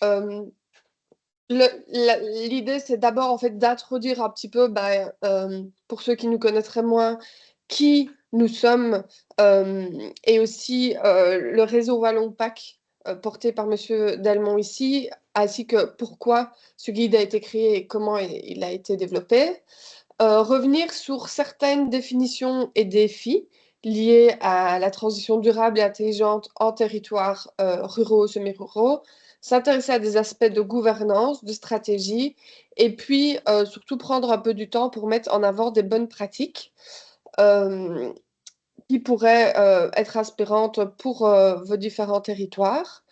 Euh, L'idée, c'est d'abord en fait d'introduire un petit peu, pour ceux qui nous connaîtraient moins, qui nous sommes et aussi le réseau Wallon PAC porté par Monsieur Delmont ici, ainsi que pourquoi ce guide a été créé et comment il a été développé. Revenir sur certaines définitions et défis liés à la transition durable et intelligente en territoires ruraux, semi-ruraux, s'intéresser à des aspects de gouvernance, de stratégie, et puis surtout prendre un peu du temps pour mettre en avant des bonnes pratiques euh, qui pourraient être inspirantes pour vos différents territoires.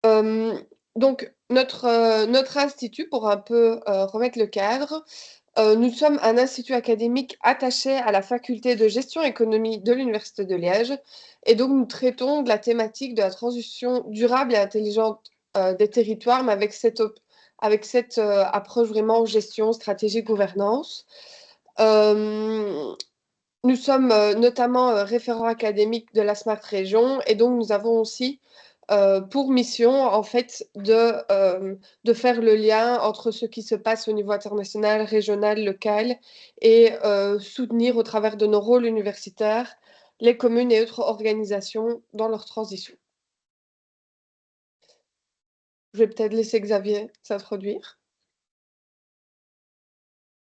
Euh, donc, notre institut, pour un peu remettre le cadre, nous sommes un institut académique attaché à la faculté de gestion économie de l'Université de Liège. Et donc, nous traitons de la thématique de la transition durable et intelligente des territoires, mais avec cette approche vraiment gestion, stratégie, gouvernance. Euh, Nous sommes notamment référents académiques de la Smart Région et donc nous avons aussi pour mission en fait de faire le lien entre ce qui se passe au niveau international, régional, local et soutenir au travers de nos rôles universitaires les communes et autres organisations dans leur transition. Je vais peut-être laisser Xavier s'introduire.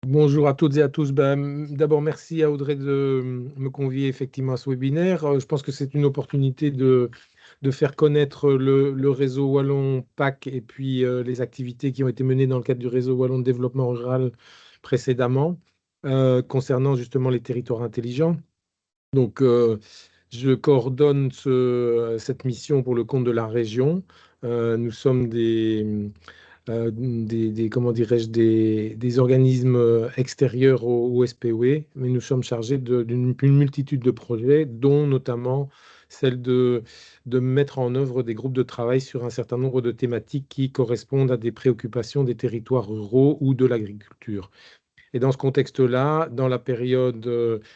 Bonjour à toutes et à tous. D'abord, merci à Audrey de me convier effectivement à ce webinaire. Je pense que c'est une opportunité de faire connaître le réseau Wallon PAC et puis les activités qui ont été menées dans le cadre du réseau Wallon de développement rural précédemment, concernant justement les territoires intelligents. Donc, je coordonne cette mission pour le compte de la région. Nous sommes comment dirais-je, des organismes extérieurs au SPOE, mais nous sommes chargés d'une multitude de projets, dont notamment celle de mettre en œuvre des groupes de travail sur un certain nombre de thématiques qui correspondent à des préoccupations des territoires ruraux ou de l'agriculture. Et dans ce contexte-là, dans la période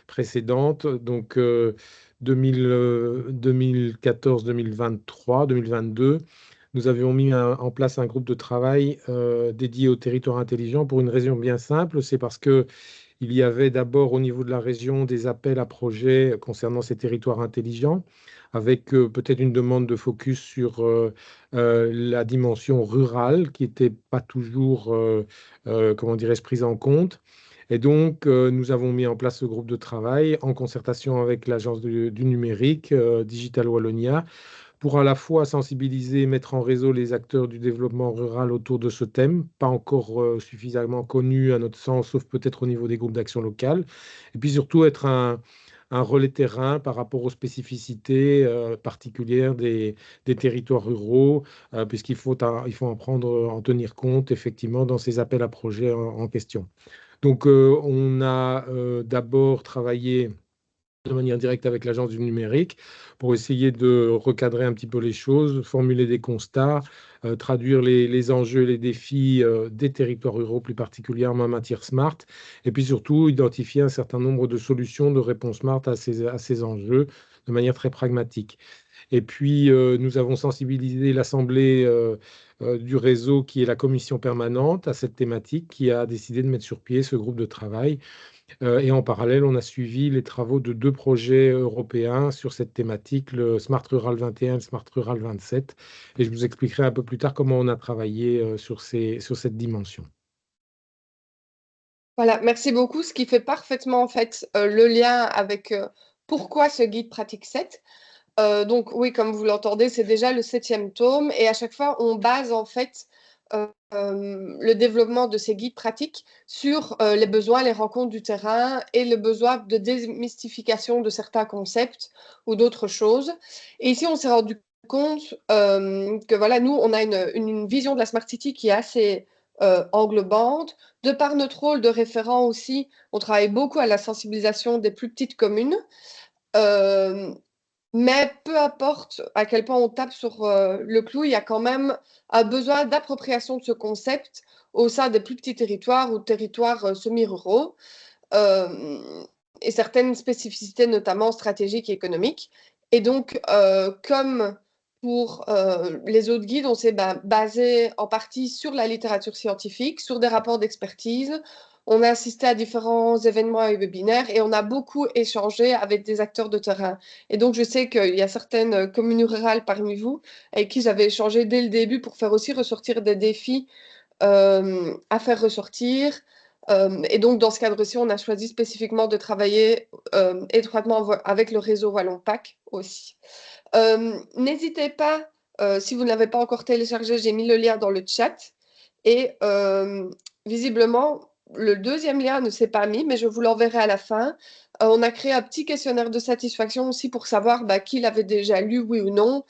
précédente, donc 2014, 2023, 2022, nous avions mis en place un groupe de travail dédié au territoire intelligent pour une raison bien simple, c'est parce que il y avait d'abord au niveau de la région des appels à projets concernant ces territoires intelligents, avec peut-être une demande de focus sur la dimension rurale qui n'était pas toujours, comment dirais-je, prise en compte. Et donc, nous avons mis en place ce groupe de travail en concertation avec l'Agence du numérique, Digital Wallonia, pour à la fois sensibiliser et mettre en réseau les acteurs du développement rural autour de ce thème, pas encore suffisamment connu à notre sens, sauf peut-être au niveau des groupes d'action locale, et puis surtout être un relais terrain par rapport aux spécificités particulières des territoires ruraux, il faut en tenir compte effectivement dans ces appels à projets en question. Donc, on a d'abord travaillé de manière directe avec l'Agence du numérique pour essayer de recadrer un petit peu les choses, formuler des constats, traduire les enjeux et les défis des territoires ruraux, plus particulièrement en matière smart, et puis surtout identifier un certain nombre de solutions de réponse smart à ces enjeux de manière très pragmatique. Et puis, nous avons sensibilisé l'Assemblée du réseau, qui est la commission permanente, à cette thématique, qui a décidé de mettre sur pied ce groupe de travail. Et en parallèle, on a suivi les travaux de deux projets européens sur cette thématique, le Smart Rural 21 et le Smart Rural 27. Et je vous expliquerai un peu plus tard comment on a travaillé sur cette dimension. Voilà, merci beaucoup, ce qui fait parfaitement en fait le lien avec pourquoi ce guide pratique 7. Donc oui, comme vous l'entendez, c'est déjà le 7e tome et à chaque fois, on base en fait le développement de ces guides pratiques sur les besoins, les rencontres du terrain et le besoin de démystification de certains concepts ou d'autres choses. Et ici, on s'est rendu compte que voilà, nous, on a une vision de la Smart City qui est assez englobante. De par notre rôle de référent aussi, on travaille beaucoup à la sensibilisation des plus petites communes. Euh, mais peu importe à quel point on tape sur le clou, il y a quand même un besoin d'appropriation de ce concept au sein des plus petits territoires ou territoires semi-ruraux euh, et certaines spécificités, notamment stratégiques et économiques. Et donc, comme Pour les autres guides, on s'est basé en partie sur la littérature scientifique, sur des rapports d'expertise. On a assisté à différents événements et webinaires et on a beaucoup échangé avec des acteurs de terrain. Et donc, je sais qu'il y a certaines communes rurales parmi vous avec qui j'avais échangé dès le début pour faire aussi ressortir des défis à faire ressortir. Et donc, dans ce cadre-ci, on a choisi spécifiquement de travailler étroitement avec le réseau Wallon PAC aussi. N'hésitez pas, si vous ne l'avez pas encore téléchargé, j'ai mis le lien dans le chat. Et visiblement, le deuxième lien ne s'est pas mis, mais je vous l'enverrai à la fin. On a créé un petit questionnaire de satisfaction aussi pour savoir qui l'avait déjà lu, oui ou non,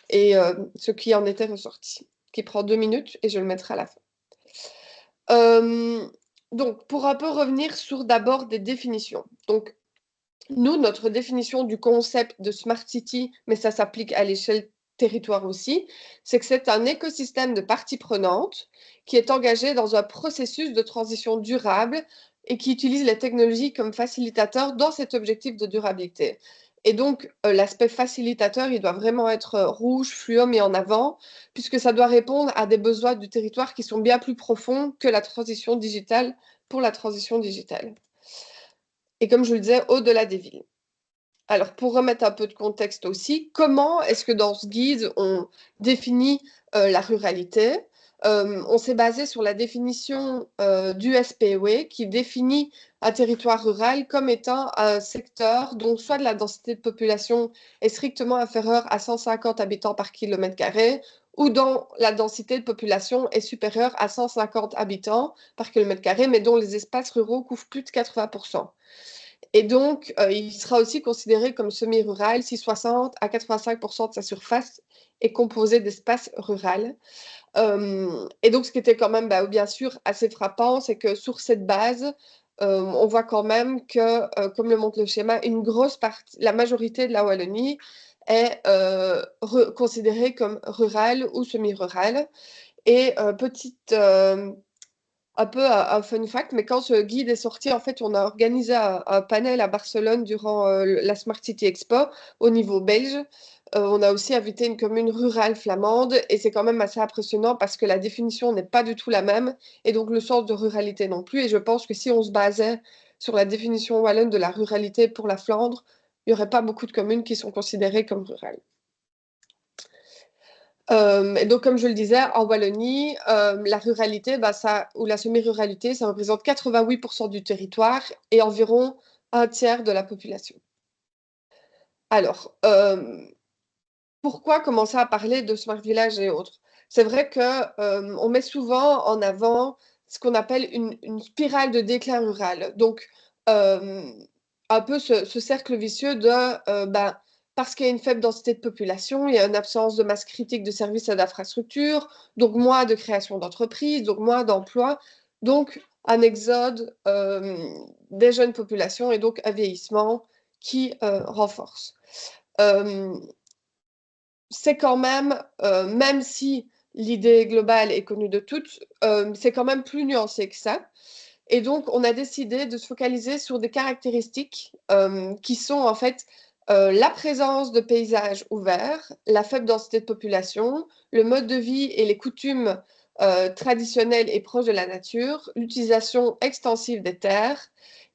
et ce qui en était ressorti, qui prend 2 minutes et je le mettrai à la fin. Donc, pour un peu revenir sur d'abord des définitions. Donc, nous, notre définition du concept de Smart City, mais ça s'applique à l'échelle territoire aussi, c'est que c'est un écosystème de parties prenantes qui est engagé dans un processus de transition durable et qui utilise les technologies comme facilitateur dans cet objectif de durabilité. Et donc, l'aspect facilitateur, il doit vraiment être rouge, fluo, mis en avant, puisque ça doit répondre à des besoins du territoire qui sont bien plus profonds que la transition digitale pour la transition digitale. Et comme je le disais, au-delà des villes. Alors, pour remettre un peu de contexte aussi, comment est-ce que dans ce guide, on définit la ruralité? On s'est basé sur la définition du SPOE qui définit un territoire rural comme étant un secteur dont soit de la densité de population est strictement inférieure à 150 habitants par kilomètre carré ou dont la densité de population est supérieure à 150 habitants par kilomètre carré, mais dont les espaces ruraux couvrent plus de 80%. Et donc, il sera aussi considéré comme semi-rural si 60 à 85% de sa surface est composée d'espaces ruraux. Et donc, ce qui était quand même, bien sûr, assez frappant, c'est que sur cette base, on voit quand même que, comme le montre le schéma, une grosse partie, la majorité de la Wallonie est considérée comme rurale ou semi-rurale. Et petite un peu un fun fact, mais quand ce guide est sorti, en fait, on a organisé un panel à Barcelone durant la Smart City Expo au niveau belge. On a aussi invité une commune rurale flamande et c'est quand même assez impressionnant parce que la définition n'est pas du tout la même et donc le sens de ruralité non plus. Et je pense que si on se basait sur la définition wallonne de la ruralité pour la Flandre, il n'y aurait pas beaucoup de communes qui sont considérées comme rurales. Et donc, comme je le disais, en Wallonie, la ruralité, ou la semi-ruralité, ça représente 88% du territoire et environ un tiers de la population. Alors, pourquoi commencer à parler de Smart Village et autres? C'est vrai qu'on met souvent en avant ce qu'on appelle une spirale de déclin rural. Donc, un peu ce cercle vicieux de parce qu'il y a une faible densité de population, il y a une absence de masse critique de services et d'infrastructures, donc moins de création d'entreprises, donc moins d'emplois, donc un exode des jeunes populations et donc un vieillissement qui renforce. C'est quand même si l'idée globale est connue de toutes, c'est quand même plus nuancé que ça. Et donc, on a décidé de se focaliser sur des caractéristiques qui sont en fait la présence de paysages ouverts, la faible densité de population, le mode de vie et les coutumes traditionnelles et proches de la nature, l'utilisation extensive des terres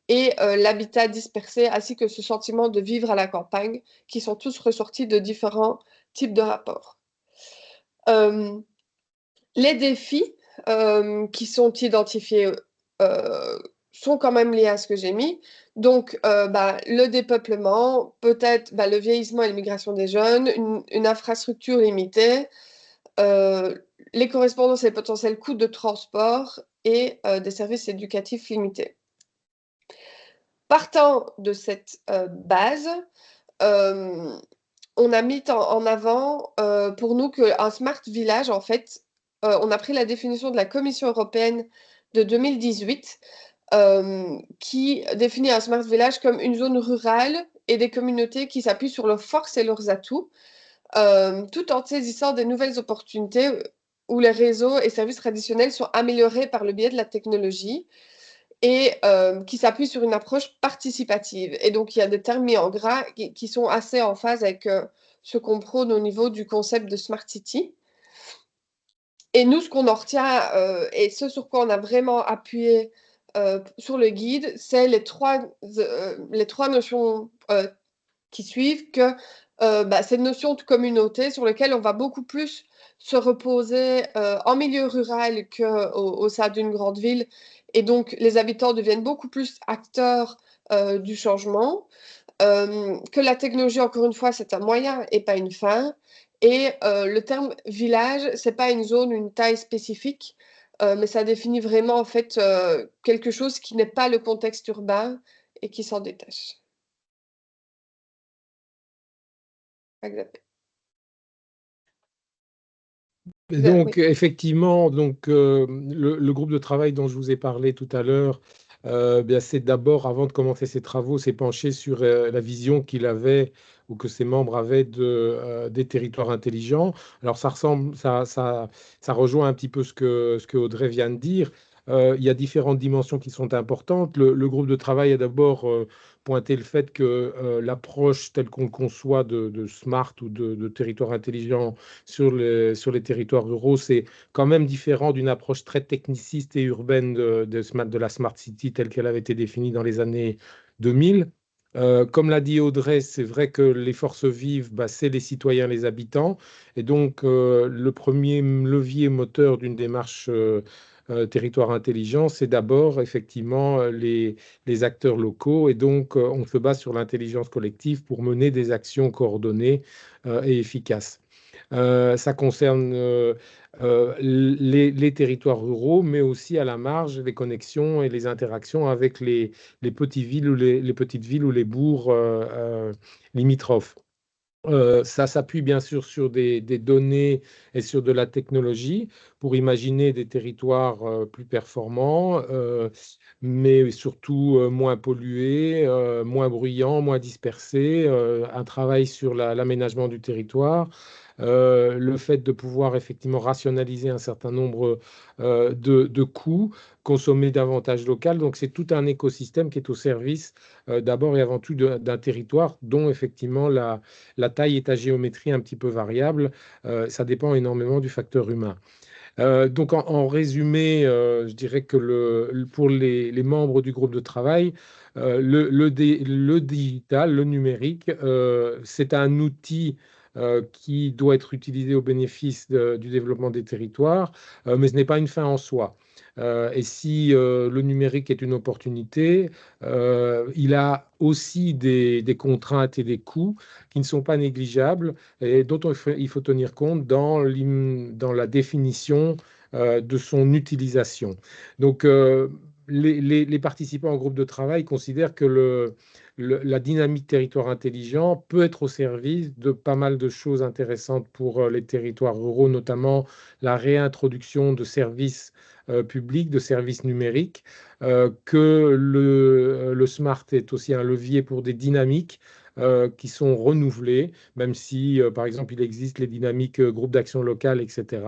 et l'habitat dispersé, ainsi que ce sentiment de vivre à la campagne, qui sont tous ressortis de différents types de rapports. Les défis qui sont identifiés sont quand même liés à ce que j'ai mis. Donc, le dépeuplement, peut-être le vieillissement et l'immigration des jeunes, une infrastructure limitée, les correspondances et les potentiels coûts de transport et des services éducatifs limités. Partant de cette base, on a mis en avant pour nous qu'un smart village, en fait, on a pris la définition de la Commission européenne de 2018 qui définit un smart village comme une zone rurale et des communautés qui s'appuient sur leurs forces et leurs atouts, tout en saisissant des nouvelles opportunités où les réseaux et services traditionnels sont améliorés par le biais de la technologie et qui s'appuie sur une approche participative. Et donc, il y a des termes mis en gras qui sont assez en phase avec ce qu'on prône au niveau du concept de Smart City. Et nous, ce qu'on en retient et ce sur quoi on a vraiment appuyé sur le guide, c'est les trois notions qui suivent, que cette notion de communauté sur laquelle on va beaucoup plus se reposer en milieu rural qu'au sein d'une grande ville. Et donc, les habitants deviennent beaucoup plus acteurs du changement. Que la technologie, encore une fois, c'est un moyen et pas une fin. Et le terme village, c'est pas une zone, une taille spécifique, mais ça définit vraiment en fait quelque chose qui n'est pas le contexte urbain et qui s'en détache. Exact. Donc, Oui. effectivement, le groupe de travail dont je vous ai parlé tout à l'heure, bien, c'est d'abord, avant de commencer ses travaux, s'est penché sur la vision qu'il avait ou que ses membres avaient des territoires intelligents. Alors, ça rejoint un petit peu ce que Audrey vient de dire. Il y a différentes dimensions qui sont importantes. Le groupe de travail a d'abord pointé le fait que l'approche telle qu'on le conçoit de smart ou de territoire intelligent sur les territoires ruraux, c'est quand même différent d'une approche très techniciste et urbaine de la Smart City telle qu'elle avait été définie dans les années 2000. Comme l'a dit Audrey, c'est vrai que les forces vives, bah, c'est les citoyens, les habitants. Et donc, le premier levier moteur d'une démarche territoire intelligent, c'est d'abord effectivement les acteurs locaux. Et donc, on se base sur l'intelligence collective pour mener des actions coordonnées et efficaces. Ça concerne les territoires ruraux, mais aussi à la marge les connexions et les interactions avec les petites villes ou les petites villes ou les bourgs limitrophes. Ça s'appuie bien sûr sur des données et sur de la technologie pour imaginer des territoires plus performants, mais surtout moins pollués, moins bruyants, moins dispersés, un travail sur l'aménagement du territoire, le fait de pouvoir effectivement rationaliser un certain nombre de coûts, consommer davantage local. Donc c'est tout un écosystème qui est au service d'abord et avant tout d'un territoire dont effectivement la taille est à géométrie un petit peu variable. Ça dépend énormément du facteur humain. Donc, en résumé, je dirais que pour les membres du groupe de travail, le digital, le numérique, c'est un outil qui doit être utilisé au bénéfice du développement des territoires, mais ce n'est pas une fin en soi. Et si le numérique est une opportunité, il a aussi des contraintes et des coûts qui ne sont pas négligeables et dont il faut tenir compte dans la définition de son utilisation. Donc, les participants au groupe de travail considèrent que la dynamique territoire intelligent peut être au service de pas mal de choses intéressantes pour les territoires ruraux, notamment la réintroduction de services publics, de services numériques, que le smart est aussi un levier pour des dynamiques qui sont renouvelées, même si, par exemple, il existe les dynamiques groupes d'action locale, etc.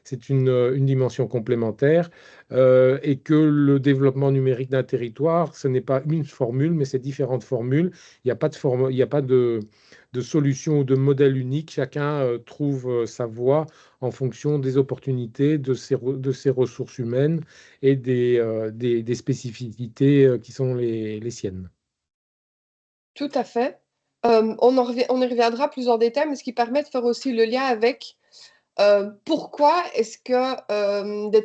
C'est une dimension complémentaire et que le développement numérique d'un territoire, ce n'est pas une formule, mais c'est différentes formules. Il n'y a pas il n'y a pas de solution ou de modèle unique. Chacun trouve sa voie en fonction des opportunités, de ses ressources humaines et des spécificités qui sont les siennes. Tout à fait. On y reviendra plus en détail, mais ce qui permet de faire aussi le lien avec pourquoi est-ce que des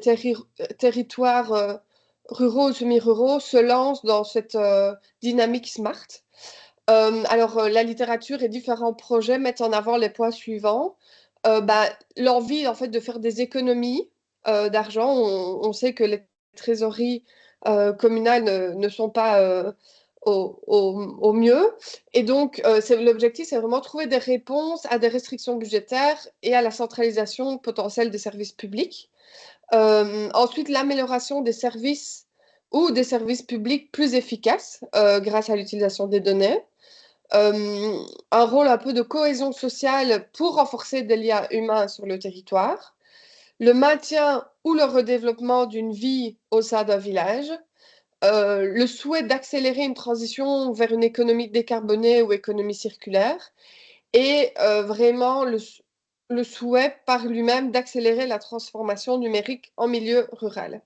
territoires ruraux ou semi-ruraux se lancent dans cette dynamique smart. La littérature et différents projets mettent en avant les points suivants. L'envie en fait de faire des économies d'argent. On sait que les trésoreries communales ne sont pas au mieux. Et donc, l'objectif, c'est vraiment trouver des réponses à des restrictions budgétaires et à la centralisation potentielle des services publics. Ensuite, l'amélioration des services ou des services publics plus efficaces grâce à l'utilisation des données. Un rôle un peu de cohésion sociale pour renforcer des liens humains sur le territoire. Le maintien ou le redéveloppement d'une vie au sein d'un village. Le souhait d'accélérer une transition vers une économie décarbonée ou économie circulaire et vraiment le souhait par lui-même d'accélérer la transformation numérique en milieu rural.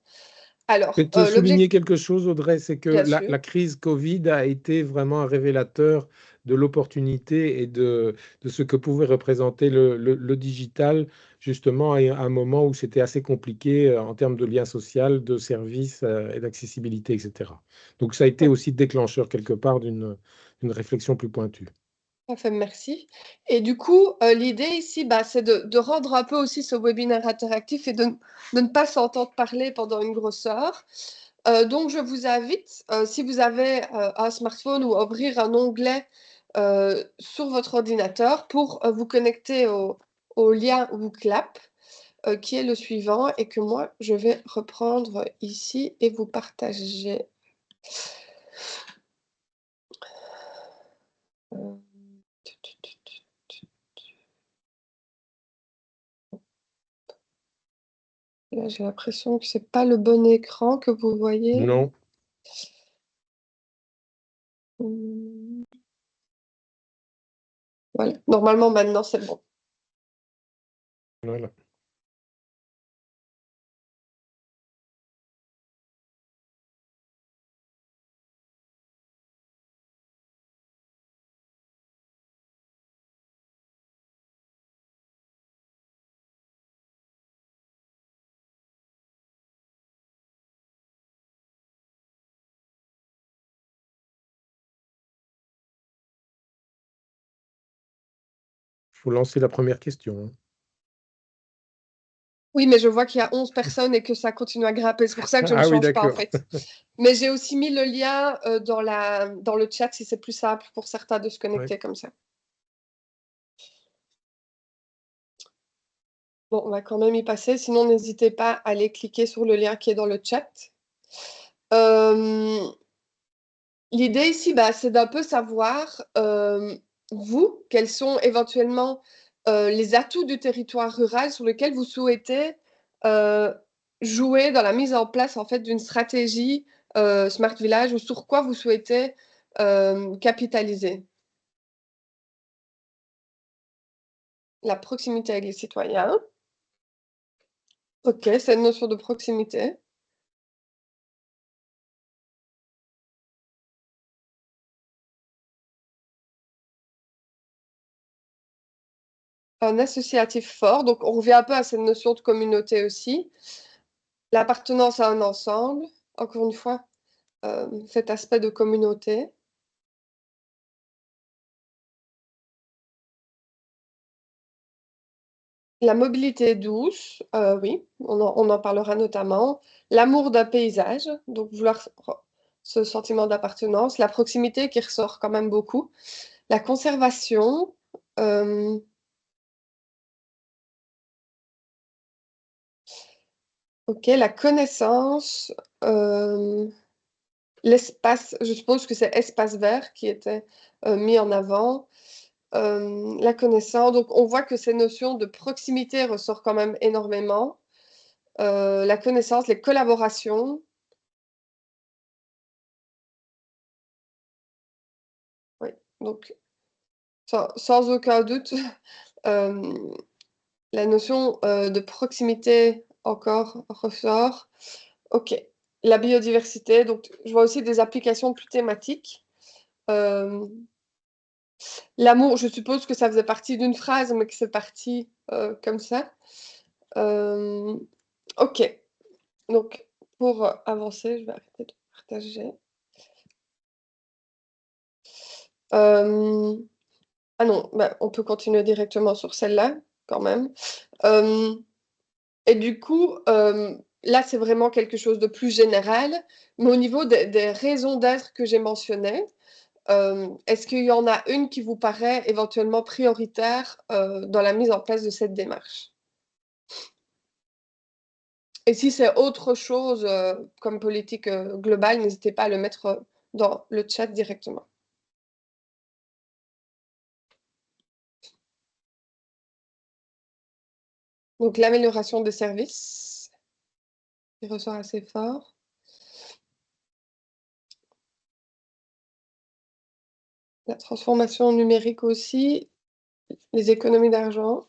Alors, Je peux te souligner quelque chose, Audrey, c'est que bien sûr. la crise Covid a été vraiment un révélateur de l'opportunité et de ce que pouvait représenter le digital, justement, à un moment où c'était assez compliqué en termes de lien social, de services et d'accessibilité, etc. Donc, ça a été Oui, aussi déclencheur quelque part d'une réflexion plus pointue. parfait, merci. Et du coup, l'idée ici, c'est de rendre un peu aussi ce webinaire interactif et de ne pas s'entendre parler pendant une grosse heure. Donc, je vous invite, si vous avez un smartphone ou ouvrir un onglet sur votre ordinateur pour vous connecter au lien WooClap, qui est le suivant et que moi, je vais reprendre ici et vous partager. Euh, Là, j'ai l'impression que c'est pas le bon écran que vous voyez. Non, Voilà. Normalement, maintenant, c'est bon. voilà. Il faut lancer la première question, hein. Oui, mais je vois qu'il y a 11 personnes et que ça continue à grimper. C'est pour ça que je ne Ah oui, change pas, en d'accord. fait. Mais j'ai aussi mis le lien dans le chat si c'est plus simple pour certains de se Ouais. connecter comme ça. Bon, on va quand même y passer. Sinon, n'hésitez pas à aller cliquer sur le lien qui est dans le chat. L'idée ici, c'est d'un peu savoir, vous, quels sont éventuellement les atouts du territoire rural sur lesquels vous souhaitez euh, jouer dans la mise en place en fait, d'une stratégie Smart Village ou sur quoi vous souhaitez capitaliser. La proximité avec les citoyens. Ok, c'est une notion de proximité. Un associatif fort, donc on revient un peu à cette notion de communauté aussi. L'appartenance à un ensemble, encore une fois, cet aspect de communauté. La mobilité douce, oui, on en parlera notamment. L'amour d'un paysage, donc vouloir ce sentiment d'appartenance. La proximité qui ressort quand même beaucoup. La conservation. euh, ok, la connaissance. L'espace, je suppose que c'est espace vert qui était mis en avant. La connaissance, donc on voit que ces notions de proximité ressortent quand même énormément. La connaissance, les collaborations. Oui, donc sans aucun doute, euh, la notion de proximité encore ressort. Ok, la biodiversité, donc je vois aussi des applications plus thématiques. Euh, L'amour, je suppose que ça faisait partie d'une phrase, mais que c'est parti comme ça. Euh, ok, donc pour avancer, je vais arrêter de partager. Euh, ah non, on peut continuer directement sur celle-là, quand même. Euh, et du coup, là, c'est vraiment quelque chose de plus général, mais au niveau des raisons d'être que j'ai mentionnées, est-ce qu'il y en a une qui vous paraît éventuellement prioritaire dans la mise en place de cette démarche? Et si c'est autre chose comme politique globale, n'hésitez pas à le mettre dans le chat directement. Donc l'amélioration des services, qui ressort assez fort. La transformation numérique aussi. les économies d'argent.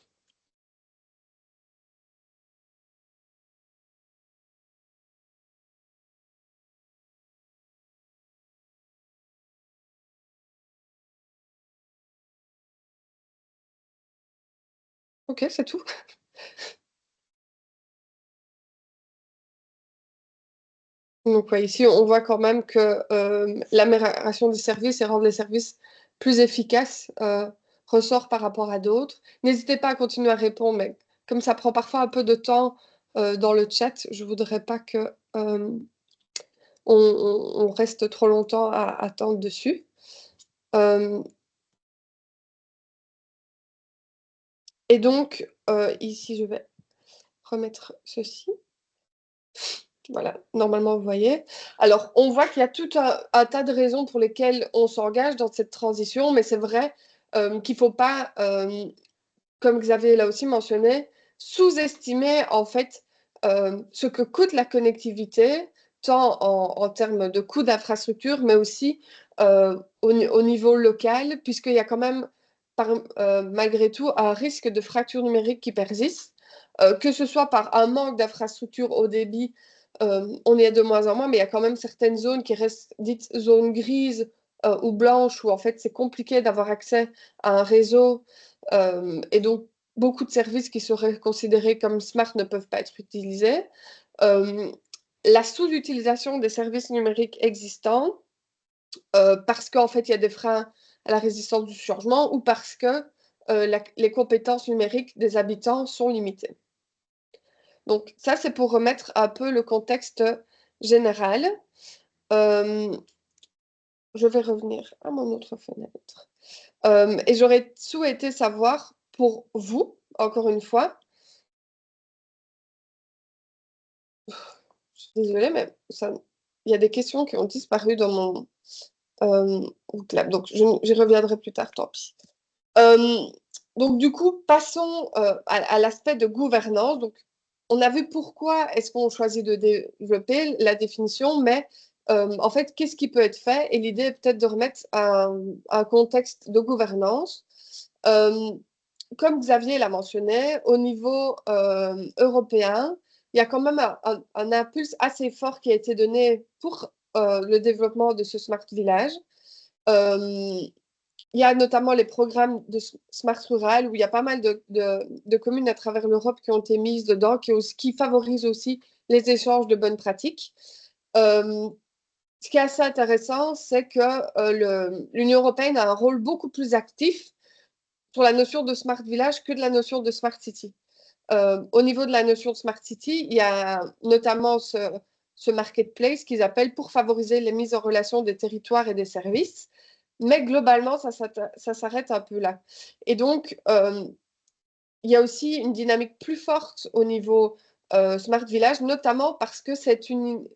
Ok, c'est tout. Donc, ouais, ici, on voit quand même que l'amélioration des services et rendre les services plus efficaces ressort par rapport à d'autres. N'hésitez pas à continuer à répondre, mais comme ça prend parfois un peu de temps dans le chat, je voudrais pas que on reste trop longtemps à attendre dessus. Et donc, ici, je vais remettre ceci. Voilà, normalement, vous voyez. Alors, on voit qu'il y a tout un tas de raisons pour lesquelles on s'engage dans cette transition, mais c'est vrai qu'il ne faut pas, comme Xavier l'a aussi mentionné, sous-estimer en fait ce que coûte la connectivité, tant en termes de coût d'infrastructure, mais aussi au niveau local, puisqu'il y a quand même, malgré tout, un risque de fracture numérique qui persiste, que ce soit par un manque d'infrastructure haut débit, on y est de moins en moins, mais il y a quand même certaines zones qui restent dites zones grises ou blanches, où en fait c'est compliqué d'avoir accès à un réseau et donc, beaucoup de services qui seraient considérés comme smart ne peuvent pas être utilisés. La sous-utilisation des services numériques existants, parce qu'en fait, il y a des freins à la résistance du changement ou parce que les compétences numériques des habitants sont limitées. Donc, ça, c'est pour remettre un peu le contexte général. Je vais revenir à mon autre fenêtre. Et j'aurais souhaité savoir pour vous, encore une fois, je suis désolée, mais il y a des questions qui ont disparu dans mon Outlab, donc j'y reviendrai plus tard, tant pis. Euh, donc du coup, passons à l'aspect de gouvernance. Donc, on a vu pourquoi est-ce qu'on choisit de développer la définition, mais en fait, qu'est-ce qui peut être fait? Et l'idée est peut-être de remettre un contexte de gouvernance. Euh, Comme Xavier l'a mentionné, au niveau européen, il y a quand même un impulse assez fort qui a été donné pour le développement de ce Smart Village. Euh, il y a notamment les programmes de Smart Rural où il y a pas mal de communes à travers l'Europe qui ont été mises dedans, qui favorisent aussi les échanges de bonnes pratiques. Ce qui est assez intéressant, c'est que l'Union européenne a un rôle beaucoup plus actif sur la notion de Smart Village que de la notion de Smart City. Au niveau de la notion de Smart City, il y a notamment ce marketplace qu'ils appellent pour favoriser les mises en relation des territoires et des services. Mais globalement, ça s'arrête un peu là. Et donc, il y a aussi une dynamique plus forte au niveau Smart Village, notamment parce que c'est une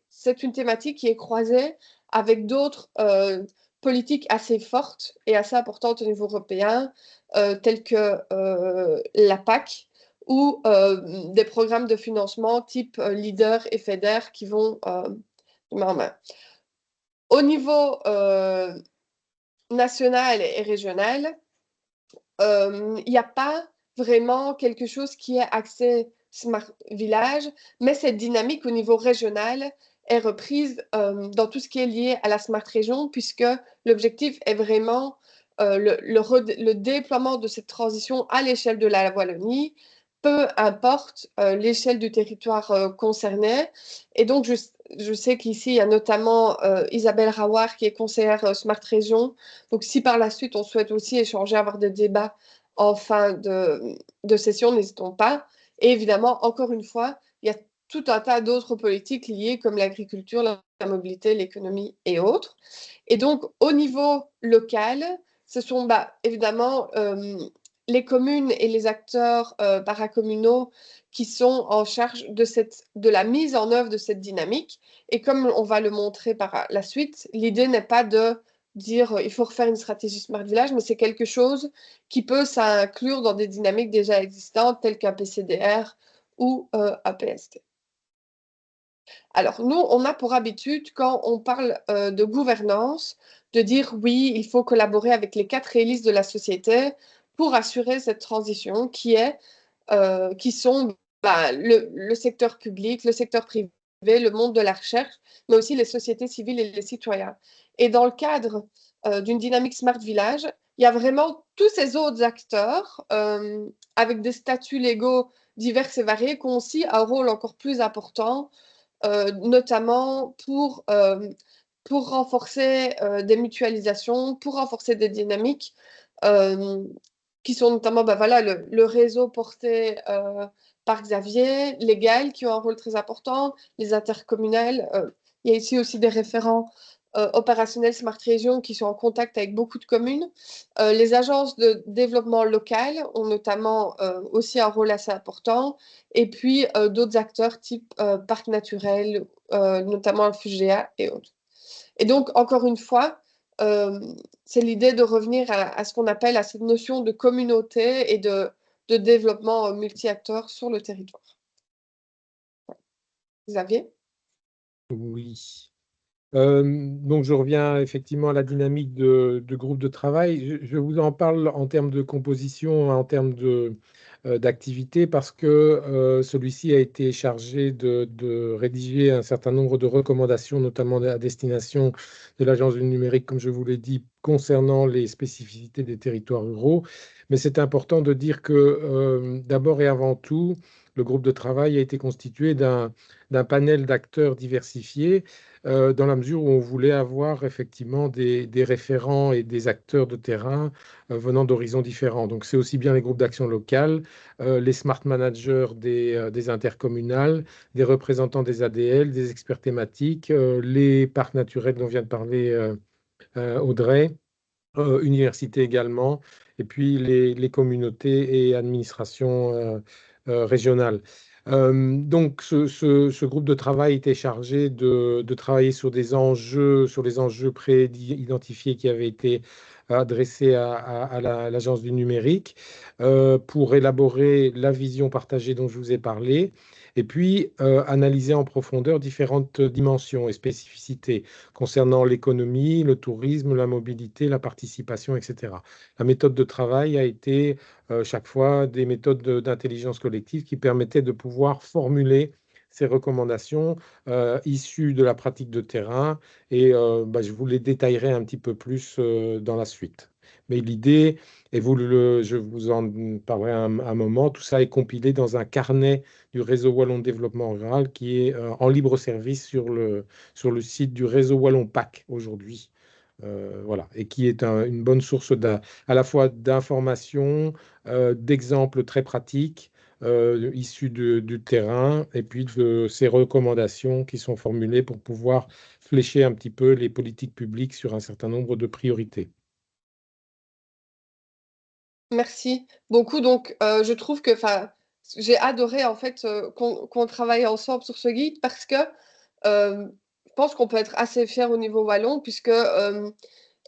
thématique qui est croisée avec d'autres politiques assez fortes et assez importantes au niveau européen, telles que la PAC ou des programmes de financement type LEADER et FEDER qui vont de main en main. Au niveau national et régional, il n'y a pas vraiment quelque chose qui est axé Smart Village, mais cette dynamique au niveau régional est reprise dans tout ce qui est lié à la Smart Région, puisque l'objectif est vraiment le déploiement de cette transition à l'échelle de la Wallonie, peu importe l'échelle du territoire concerné. Et donc, je sais qu'ici, il y a notamment Isabelle Rawar, qui est conseillère Smart Région. Donc, si par la suite, on souhaite aussi échanger, avoir des débats en fin de session, n'hésitons pas. Et évidemment, encore une fois, il y a tout un tas d'autres politiques liées comme l'agriculture, la mobilité, l'économie et autres. Et donc, au niveau local, ce sont évidemment les communes et les acteurs paracommunaux qui sont en charge de la mise en œuvre de cette dynamique. Et comme on va le montrer par la suite, l'idée n'est pas de dire il faut refaire une stratégie Smart Village, mais c'est quelque chose qui peut s'inclure dans des dynamiques déjà existantes telles qu'un PCDR ou un PST. Alors, nous, on a pour habitude, quand on parle de gouvernance, de dire oui, il faut collaborer avec les 4 hélices de la société pour assurer cette transition qui sont le secteur public, le secteur privé, le monde de la recherche, mais aussi les sociétés civiles et les citoyens. Et dans le cadre d'une dynamique Smart Village, il y a vraiment tous ces autres acteurs avec des statuts légaux divers et variés qui ont aussi un rôle encore plus important, notamment pour renforcer des mutualisations, pour renforcer des dynamiques qui sont notamment voilà, le réseau porté par Xavier, les GAEL qui ont un rôle très important, les intercommunales. Il y a ici aussi des référents opérationnels Smart Région qui sont en contact avec beaucoup de communes. Les agences de développement local ont notamment aussi un rôle assez important. Et puis d'autres acteurs type parc naturel, notamment le FUGEA et autres. Et donc, encore une fois, c'est l'idée de revenir à ce qu'on appelle à cette notion de communauté et de développement multi-acteurs sur le territoire. Xavier? Oui. Donc, je reviens effectivement à la dynamique de groupe de travail. Je vous en parle en termes de composition, en termes d'activité, parce que celui-ci a été chargé de rédiger un certain nombre de recommandations, notamment à destination de l'Agence du numérique, comme je vous l'ai dit, concernant les spécificités des territoires ruraux. Mais c'est important de dire que d'abord et avant tout, le groupe de travail a été constitué d'un panel d'acteurs diversifiés dans la mesure où on voulait avoir effectivement des référents et des acteurs de terrain venant d'horizons différents. Donc, c'est aussi bien les groupes d'action locale, les smart managers des intercommunales, des représentants des ADL, des experts thématiques, les parcs naturels dont vient de parler Audrey, universités également, et puis les communautés et administrations régionales. Donc, ce groupe de travail était chargé de travailler sur des enjeux, sur les enjeux pré-identifiés qui avaient été adressés à l'Agence du numérique pour élaborer la vision partagée dont je vous ai parlé, et puis analyser en profondeur différentes dimensions et spécificités concernant l'économie, le tourisme, la mobilité, la participation, etc. La méthode de travail a été chaque fois des méthodes d'intelligence collective qui permettaient de pouvoir formuler ces recommandations issues de la pratique de terrain et je vous les détaillerai un petit peu plus dans la suite. Mais l'idée, et je vous en parlerai un moment, tout ça est compilé dans un carnet du réseau Wallon de développement rural qui est en libre service sur le site du réseau Wallon PAC aujourd'hui. Voilà, et qui est une bonne source à la fois d'informations, d'exemples très pratiques issus du terrain, et puis de ces recommandations qui sont formulées pour pouvoir flécher un petit peu les politiques publiques sur un certain nombre de priorités. Merci beaucoup. Donc, je trouve que j'ai adoré en fait qu'on travaille ensemble sur ce guide parce que je pense qu'on peut être assez fier au niveau wallon puisque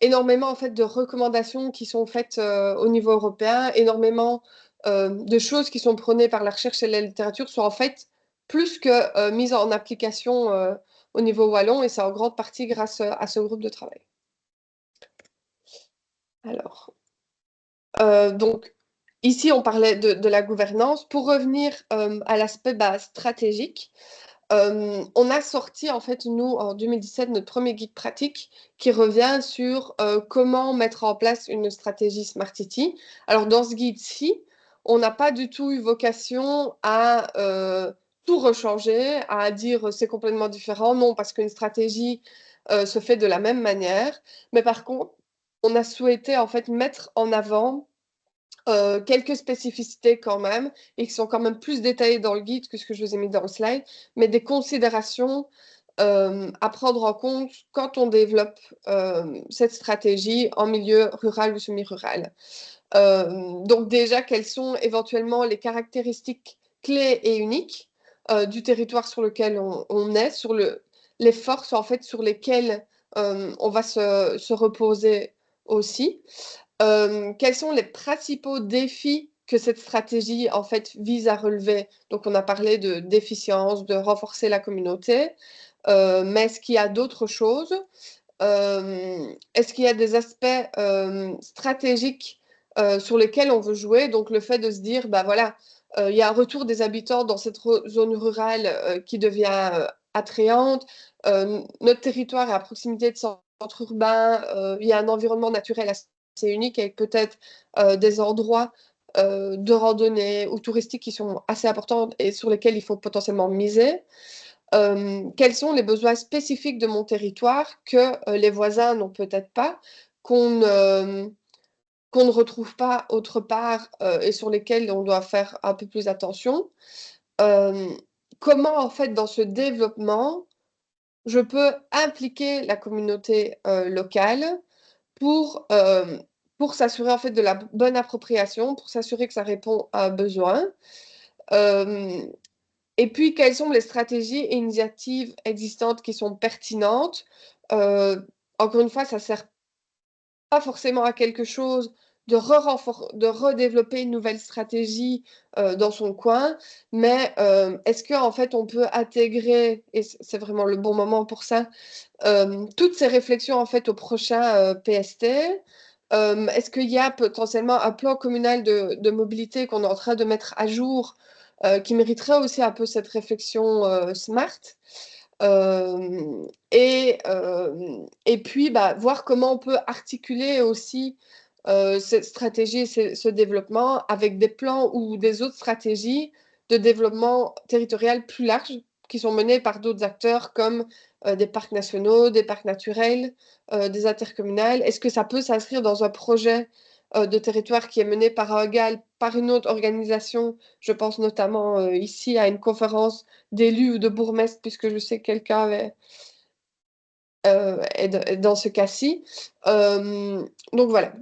énormément en fait de recommandations qui sont faites au niveau européen, énormément de choses qui sont prônées par la recherche et la littérature sont en fait plus que mises en application au niveau wallon et c'est en grande partie grâce à ce groupe de travail. Alors, donc ici on parlait de la gouvernance. Pour revenir à l'aspect stratégique, on a sorti, en fait, nous, en 2017, notre premier guide pratique qui revient sur comment mettre en place une stratégie Smart City. Alors, dans ce guide-ci, on n'a pas du tout eu vocation à tout rechanger, à dire c'est complètement différent. Non, parce qu'une stratégie se fait de la même manière. Mais par contre, on a souhaité, en fait, mettre en avant quelques spécificités quand même, et qui sont quand même plus détaillées dans le guide que ce que je vous ai mis dans le slide, mais des considérations à prendre en compte quand on développe cette stratégie en milieu rural ou semi-rural. Donc déjà, quelles sont éventuellement les caractéristiques clés et uniques du territoire sur lequel on est, sur les forces en fait sur lesquelles on va se reposer aussi. Quels sont les principaux défis que cette stratégie en fait vise à relever? Donc on a parlé d'efficience, de renforcer la communauté, mais est-ce qu'il y a d'autres choses? Est-ce qu'il y a des aspects stratégiques sur lesquels on veut jouer. Donc, le fait de se dire, bah voilà, il y a un retour des habitants dans cette zone rurale qui devient attrayante. Notre territoire est à proximité de centres urbains. Il y a un environnement naturel assez unique avec peut-être des endroits de randonnée ou touristiques qui sont assez importants et sur lesquels il faut potentiellement miser. Quels sont les besoins spécifiques de mon territoire que les voisins n'ont peut-être pas, qu'on qu'on ne retrouve pas autre part et sur lesquels on doit faire un peu plus attention. Euh, Comment, en fait, dans ce développement, je peux impliquer la communauté locale pour s'assurer, en fait, de la bonne appropriation, pour s'assurer que ça répond à un besoin. Euh, et puis, quelles sont les stratégies et initiatives existantes qui sont pertinentes? Euh, Encore une fois, ça sert pas forcément à quelque chose de redévelopper une nouvelle stratégie dans son coin, mais est-ce qu'en fait on peut intégrer, et c'est vraiment le bon moment pour ça, toutes ces réflexions en fait au prochain PST? Est-ce qu'il y a potentiellement un plan communal de mobilité qu'on est en train de mettre à jour qui mériterait aussi un peu cette réflexion smart? Et puis, bah, voir comment on peut articuler aussi cette stratégie et ce développement avec des plans ou des autres stratégies de développement territorial plus larges qui sont menées par d'autres acteurs comme des parcs nationaux, des parcs naturels, des intercommunales. Est-ce que ça peut s'inscrire dans un projet de territoire qui est mené par un GAL, par une autre organisation? Je pense notamment ici à une conférence d'élus ou de bourgmestres, puisque je sais que quelqu'un est dans ce cas-ci. Donc voilà.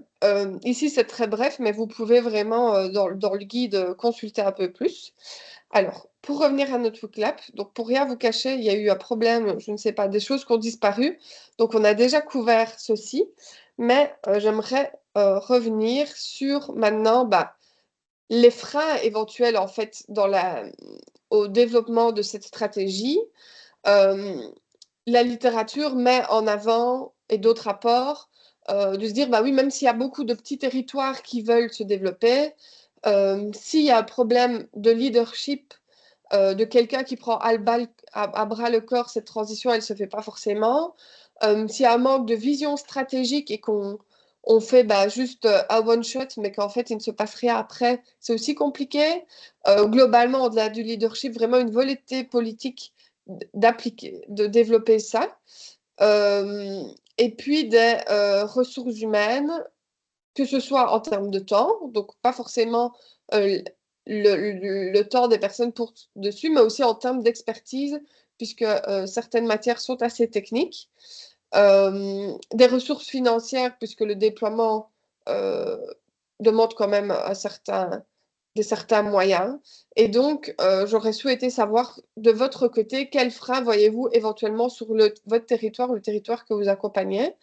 Ici, c'est très bref, mais vous pouvez vraiment, dans le guide, consulter un peu plus. Alors, pour revenir à notre Wooklap, donc pour rien vous cacher, il y a eu un problème, je ne sais pas, des choses qui ont disparu. Donc, on a déjà couvert ceci, mais j'aimerais revenir sur maintenant bah, les freins éventuels en fait au développement de cette stratégie. Euh, la littérature met en avant, et d'autres rapports, de se dire, bah oui, même s'il y a beaucoup de petits territoires qui veulent se développer, s'il y a un problème de leadership, de quelqu'un qui prend à bras le corps cette transition, elle ne se fait pas forcément. S'il y a un manque de vision stratégique et qu'on fait bah, juste un one-shot, mais qu'en fait, il ne se passe rien après, c'est aussi compliqué. Globalement, au-delà du leadership, vraiment une volonté politique d'appliquer, de développer ça. Euh, et puis des ressources humaines, que ce soit en termes de temps, donc pas forcément euh, le temps des personnes pour dessus, mais aussi en termes d'expertise, puisque certaines matières sont assez techniques. Des ressources financières, puisque le déploiement euh, demande quand même des certains moyens. Et donc, j'aurais souhaité savoir de votre côté, quels freins voyez-vous éventuellement sur votre territoire ou le territoire que vous accompagnez.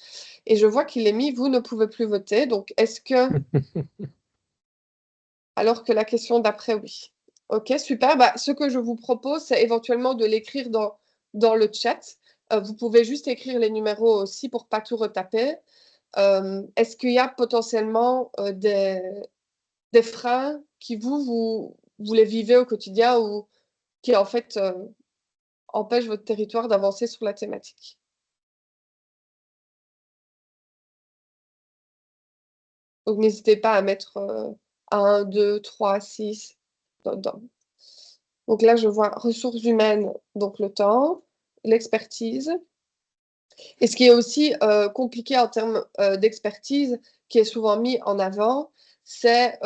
Et je vois qu'il est mis, vous ne pouvez plus voter. Donc, est-ce que, alors que la question d'après, oui. Ok, super. Bah, ce que je vous propose, c'est éventuellement de l'écrire dans le chat. Vous pouvez juste écrire les numéros aussi pour pas tout retaper. Est-ce qu'il y a potentiellement des freins qui vous les vivez au quotidien ou qui en fait empêchent votre territoire d'avancer sur la thématique? Donc n'hésitez pas à mettre 1, 2, 3, 6 dedans. Donc là, je vois ressources humaines, donc le temps, l'expertise. Et ce qui est aussi compliqué en termes d'expertise, qui est souvent mis en avant, c'est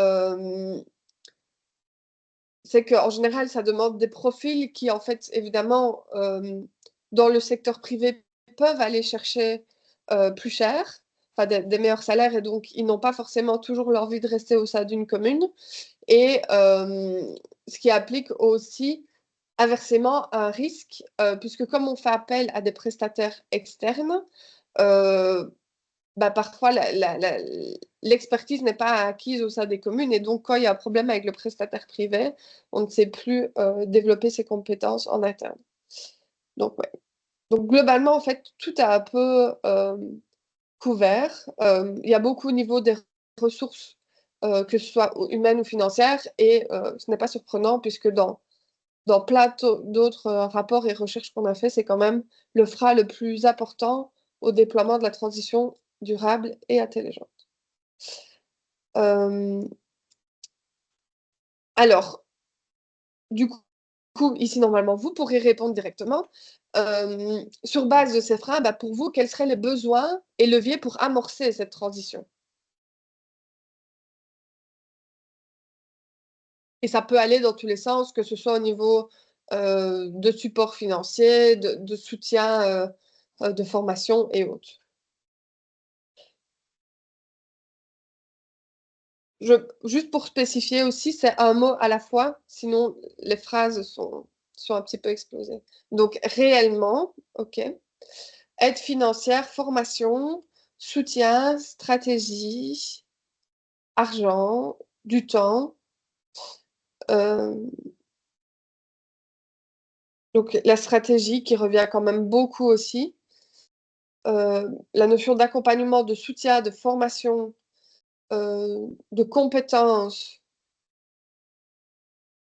qu'en général, ça demande des profils qui, en fait, évidemment, dans le secteur privé, peuvent aller chercher plus cher, enfin des meilleurs salaires, et donc ils n'ont pas forcément toujours l'envie de rester au sein d'une commune. Et ce qui applique aussi inversement un risque, puisque comme on fait appel à des prestataires externes, euh, bah, parfois l'expertise n'est pas acquise au sein des communes et donc quand il y a un problème avec le prestataire privé, on ne sait plus développer ses compétences en interne. Donc, ouais. Donc globalement, en fait, tout est un peu couvert. Il y a beaucoup au niveau des ressources que ce soit humaine ou financière, et ce n'est pas surprenant puisque dans plein d'autres rapports et recherches qu'on a fait, c'est quand même le frein le plus important au déploiement de la transition durable et intelligente. Alors, du coup, ici, normalement, vous pourrez répondre directement. Sur base de ces freins, pour vous, quels seraient les besoins et leviers pour amorcer cette transition? Et ça peut aller dans tous les sens, que ce soit au niveau de support financier, de soutien de formation et autres. Juste pour spécifier aussi, c'est un mot à la fois, sinon les phrases sont un petit peu explosées. Donc, réellement, OK. Aide financière, formation, soutien, stratégie, argent, du temps. Donc, la stratégie qui revient quand même beaucoup aussi. La notion d'accompagnement, de soutien, de formation, de compétences,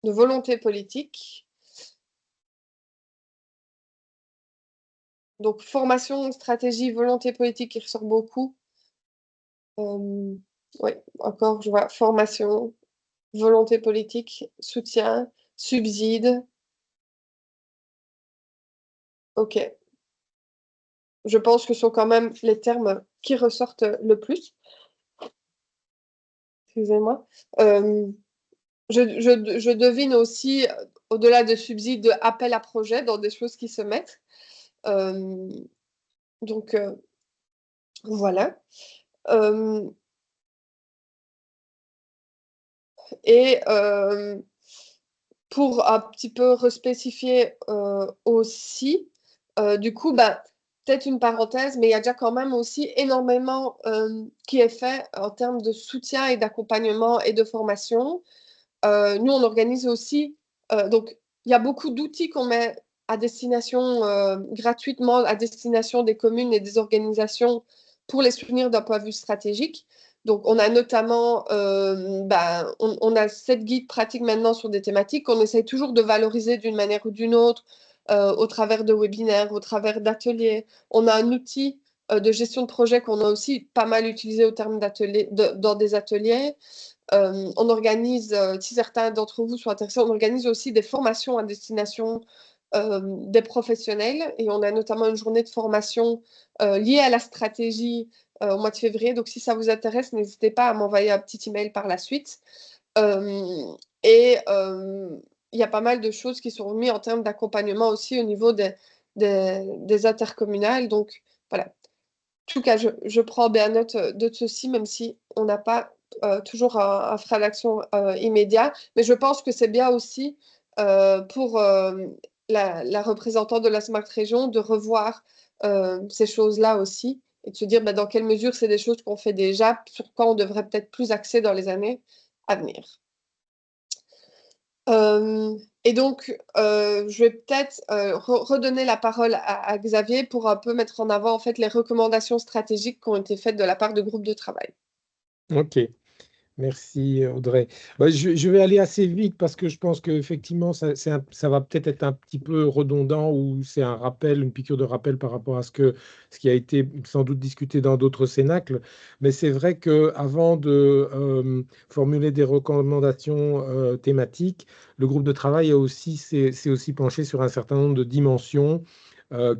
de volonté politique. Donc, formation, stratégie, volonté politique qui ressort beaucoup. Oui, encore, je vois formation, volonté politique, soutien, subside. OK. Je pense que ce sont quand même les termes qui ressortent le plus. Excusez-moi. Je devine aussi, au-delà de subside, de appel à projet dans des choses qui se mettent. Donc, voilà. Et pour un petit peu respécifier aussi, du coup, peut-être une parenthèse, mais il y a déjà quand même aussi énormément qui est fait en termes de soutien et d'accompagnement et de formation. Nous, on organise aussi, donc il y a beaucoup d'outils qu'on met à destination gratuitement à destination des communes et des organisations pour les soutenir d'un point de vue stratégique. Donc, on a notamment, on a 7 guides pratiques maintenant sur des thématiques qu'on essaye toujours de valoriser d'une manière ou d'une autre, au travers de webinaires, au travers d'ateliers. On a un outil de gestion de projet qu'on a aussi pas mal utilisé au terme dans des ateliers. On organise, si certains d'entre vous sont intéressés, on organise aussi des formations à destination des professionnels, et on a notamment une journée de formation liée à la stratégie au mois de février. Donc, si ça vous intéresse, n'hésitez pas à m'envoyer un petit email par la suite. Et il y a pas mal de choses qui sont mises en termes d'accompagnement aussi au niveau des intercommunales. Donc, voilà. En tout cas, je prends bien note de ceci, même si on n'a pas toujours un frein d'action immédiat. Mais je pense que c'est bien aussi pour la représentante de la Smart Région de revoir ces choses-là aussi et de se dire dans quelle mesure c'est des choses qu'on fait déjà, sur quoi on devrait peut-être plus axer dans les années à venir. Et donc, je vais peut-être redonner la parole à Xavier pour un peu mettre en avant en fait les recommandations stratégiques qui ont été faites de la part de groupes de travail. OK. Merci Audrey. Je vais aller assez vite parce que je pense qu'effectivement, ça va peut-être être un petit peu redondant ou c'est un rappel, une piqûre de rappel par rapport à ce qui a été sans doute discuté dans d'autres cénacles. Mais c'est vrai qu'avant de formuler des recommandations thématiques, le groupe de travail s'est aussi penché sur un certain nombre de dimensions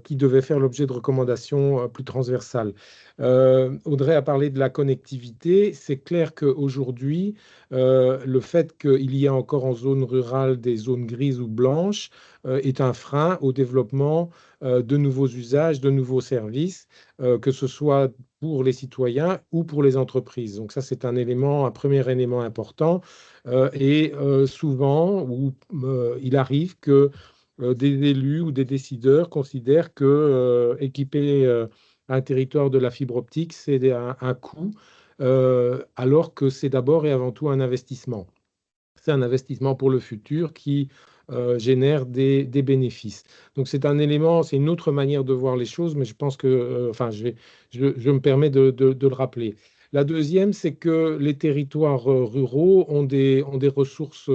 qui devaient faire l'objet de recommandations plus transversales. Audrey a parlé de la connectivité. C'est clair qu'aujourd'hui, le fait qu'il y ait encore en zone rurale des zones grises ou blanches est un frein au développement de nouveaux usages, de nouveaux services, que ce soit pour les citoyens ou pour les entreprises. Donc ça, c'est un premier élément important. Souvent, il arrive que des élus ou des décideurs considèrent que équiper un territoire de la fibre optique, c'est un coût, alors que c'est d'abord et avant tout un investissement. C'est un investissement pour le futur qui génère des bénéfices. Donc c'est un élément, c'est une autre manière de voir les choses, mais je pense que, je me permets de le rappeler. La deuxième, c'est que les territoires ruraux ont des ressources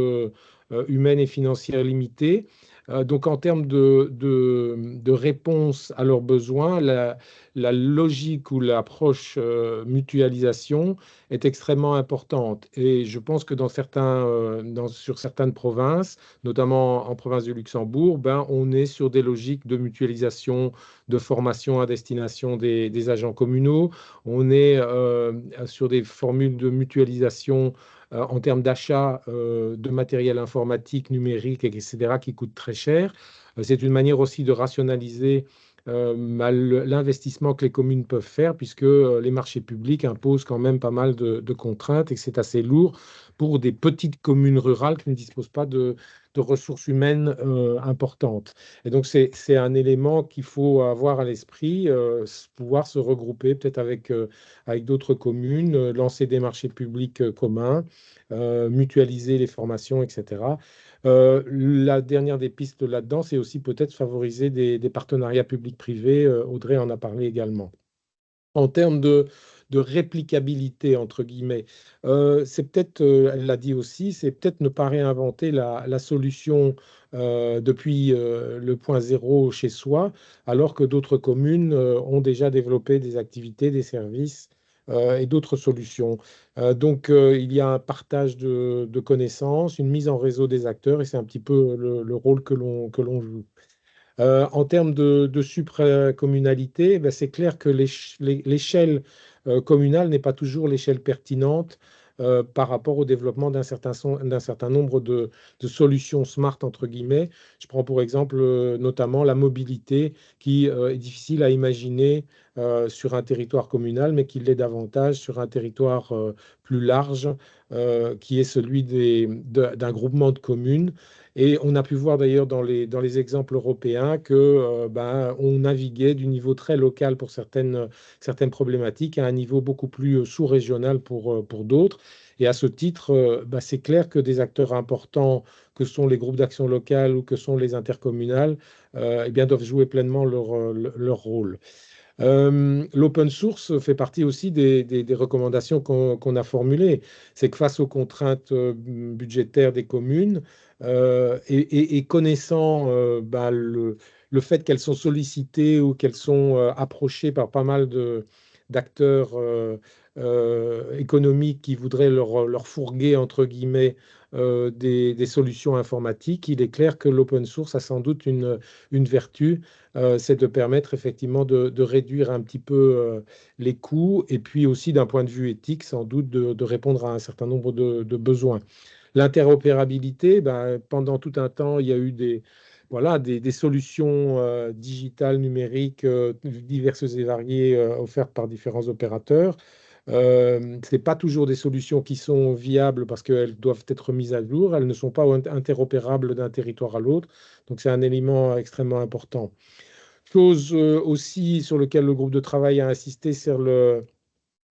humaines et financières limitées. Donc, en termes de réponse à leurs besoins, la logique ou l'approche mutualisation est extrêmement importante. Et je pense que sur certaines provinces, notamment en province du Luxembourg, ben, on est sur des logiques de mutualisation, de formation à destination des agents communaux. On est sur des formules de mutualisation en termes d'achat de matériel informatique, numérique, etc., qui coûtent très cher. C'est une manière aussi de rationaliser l'investissement que les communes peuvent faire, puisque les marchés publics imposent quand même pas mal de contraintes et que c'est assez lourd pour des petites communes rurales qui ne disposent pas de ressources humaines importantes. Et donc, c'est un élément qu'il faut avoir à l'esprit, pouvoir se regrouper peut-être avec d'autres communes, lancer des marchés publics communs, mutualiser les formations, etc. La dernière des pistes là-dedans, c'est aussi peut-être favoriser des partenariats publics-privés. Audrey en a parlé également. En termes de réplicabilité, entre guillemets, c'est peut-être, elle l'a dit aussi, c'est peut-être ne pas réinventer la solution depuis le point zéro chez soi, alors que d'autres communes ont déjà développé des activités, des services et d'autres solutions. Donc, il y a un partage de connaissances, une mise en réseau des acteurs, et c'est un petit peu le rôle que l'on joue. En termes de supracommunalité, ben, c'est clair que l'échelle communale n'est pas toujours l'échelle pertinente par rapport au développement d'un certain nombre de solutions smart, entre guillemets. Je prends pour exemple notamment la mobilité qui est difficile à imaginer sur un territoire communal, mais qui l'est davantage sur un territoire plus large, qui est celui d'un groupement de communes. Et on a pu voir d'ailleurs dans les exemples européens que ben, on naviguait du niveau très local pour certaines problématiques à un niveau beaucoup plus sous-régional pour d'autres. Et à ce titre, ben, c'est clair que des acteurs importants que sont les groupes d'action locale ou que sont les intercommunales eh bien, doivent jouer pleinement leur rôle. L'open source fait partie aussi des recommandations qu'on a formulées. C'est que face aux contraintes budgétaires des communes et connaissant bah, le fait qu'elles sont sollicitées ou qu'elles sont approchées par pas mal d'acteurs économiques qui voudraient leur fourguer, entre guillemets, des solutions informatiques, il est clair que l'open source a sans doute une vertu, c'est de permettre effectivement de réduire un petit peu les coûts et puis aussi d'un point de vue éthique, sans doute de répondre à un certain nombre de besoins. L'interopérabilité, ben, pendant tout un temps, il y a eu voilà, des solutions digitales, numériques, diverses et variées, offertes par différents opérateurs. Ce n'est pas toujours des solutions qui sont viables parce qu'elles doivent être mises à jour. Elles ne sont pas interopérables d'un territoire à l'autre. Donc, c'est un élément extrêmement important. Chose aussi sur lequel le groupe de travail a insisté, c'est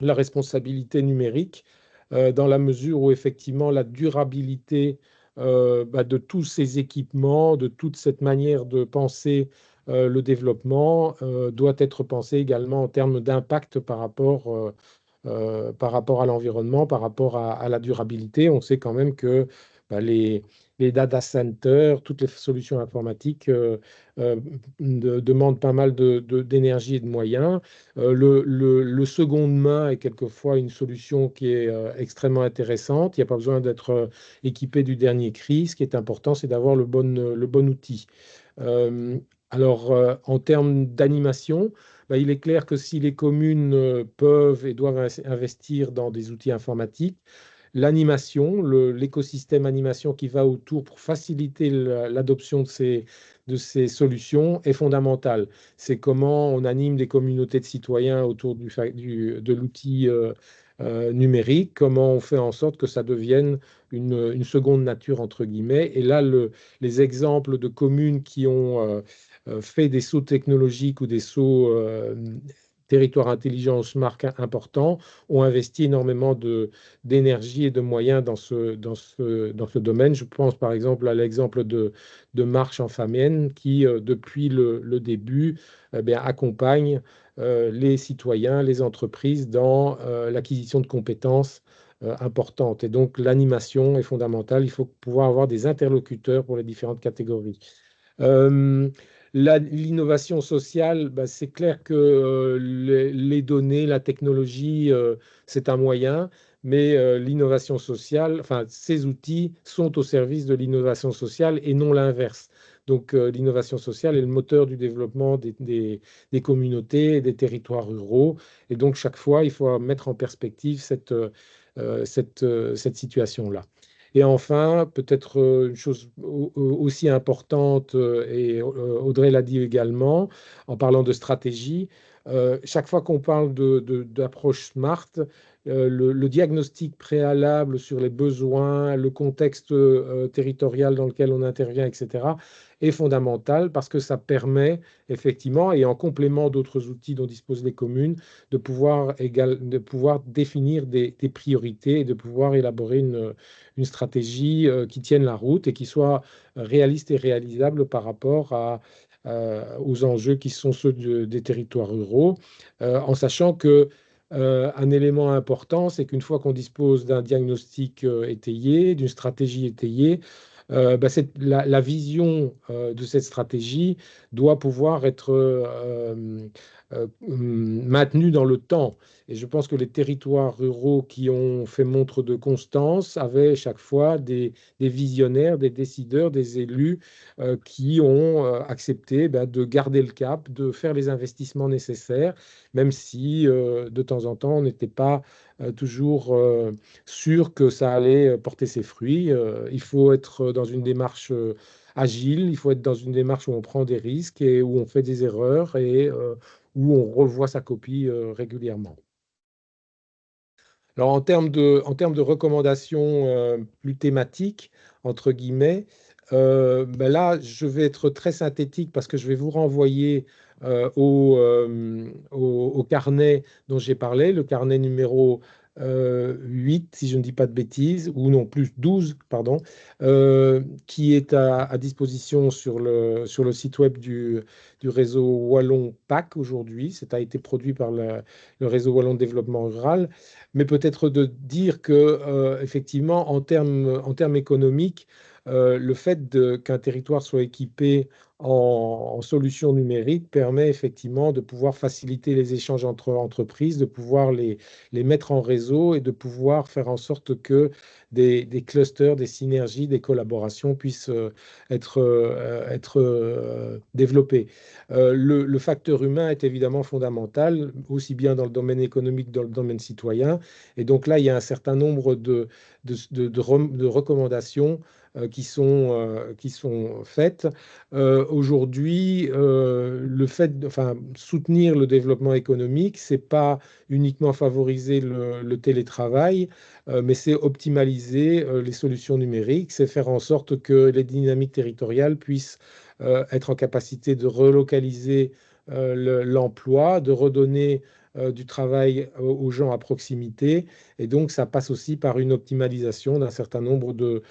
la responsabilité numérique, dans la mesure où effectivement la durabilité bah, de tous ces équipements, de toute cette manière de penser le développement, doit être pensée également en termes d'impact par rapport à l'environnement, par rapport à la durabilité. On sait quand même que bah, les data centers, toutes les solutions informatiques demandent pas mal d'énergie et de moyens. Le seconde main est quelquefois une solution qui est extrêmement intéressante. Il n'y a pas besoin d'être équipé du dernier cri. Ce qui est important, c'est d'avoir le bon outil. Euh, en termes d'animation, bah, il est clair que si les communes peuvent et doivent investir dans des outils informatiques, l'animation, l'écosystème animation qui va autour pour faciliter l'adoption de ces solutions est fondamental. C'est comment on anime des communautés de citoyens autour de l'outil numérique, comment on fait en sorte que ça devienne une seconde nature, entre guillemets. Et là, les exemples de communes qui ont fait des sauts technologiques ou des sauts territoires intelligents, smart importants, ont investi énormément d'énergie et de moyens dans ce domaine. Je pense par exemple à l'exemple de Marche en Famenne qui, depuis le début, accompagne les citoyens, les entreprises dans l'acquisition de compétences importantes. Et donc, l'animation est fondamentale. Il faut pouvoir avoir des interlocuteurs pour les différentes catégories. Euh, L'innovation sociale, c'est clair que les données, la technologie, c'est un moyen, mais l'innovation sociale, enfin, ces outils sont au service de l'innovation sociale et non l'inverse. Donc, l'innovation sociale est le moteur du développement des communautés et des territoires ruraux. Et donc, chaque fois, il faut mettre en perspective cette situation-là. Et enfin, peut-être une chose aussi importante, et Audrey l'a dit également, en parlant de stratégie, chaque fois qu'on parle d'approche smart, le diagnostic préalable sur les besoins, le contexte territorial dans lequel on intervient, etc., est fondamental parce que ça permet effectivement, et en complément d'autres outils dont disposent les communes, de pouvoir définir des priorités et de pouvoir élaborer une stratégie qui tienne la route et qui soit réaliste et réalisable par rapport aux enjeux qui sont ceux des territoires ruraux, en sachant que un élément important, c'est qu'une fois qu'on dispose d'un diagnostic étayé, d'une stratégie étayée, la vision de cette stratégie doit pouvoir être maintenue dans le temps. Et je pense que les territoires ruraux qui ont fait montre de constance avaient chaque fois des visionnaires, des décideurs, des élus qui ont accepté de garder le cap, de faire les investissements nécessaires, même si de temps en temps on n'était pas toujours sûr que ça allait porter ses fruits. Il faut être dans une démarche agile, il faut être dans une démarche où on prend des risques et où on fait des erreurs et où on revoit sa copie régulièrement. Alors, en termes de recommandations plus thématiques, entre guillemets, là, je vais être très synthétique parce que je vais vous renvoyer au carnet dont j'ai parlé, le carnet numéro 8, si je ne dis pas de bêtises, ou non, plus 12, pardon, qui est à disposition sur le site web du réseau Wallon PAC aujourd'hui. Ça a été produit par le réseau Wallon de développement rural, mais peut-être de dire que effectivement, en termes économiques, le fait qu'un territoire soit équipé en solutions numériques permet effectivement de pouvoir faciliter les échanges entre entreprises, de pouvoir les mettre en réseau et de pouvoir faire en sorte que des clusters, des synergies, des collaborations puissent être développés. Le facteur humain est évidemment fondamental, aussi bien dans le domaine économique que dans le domaine citoyen. Et donc là, il y a un certain nombre de recommandations qui sont faites. Aujourd'hui, enfin, soutenir le développement économique, c'est pas uniquement favoriser le télétravail, mais c'est optimaliser les solutions numériques, c'est faire en sorte que les dynamiques territoriales puissent être en capacité de relocaliser l'emploi, de redonner du travail aux gens à proximité. Et donc, ça passe aussi par une optimalisation d'un certain nombre de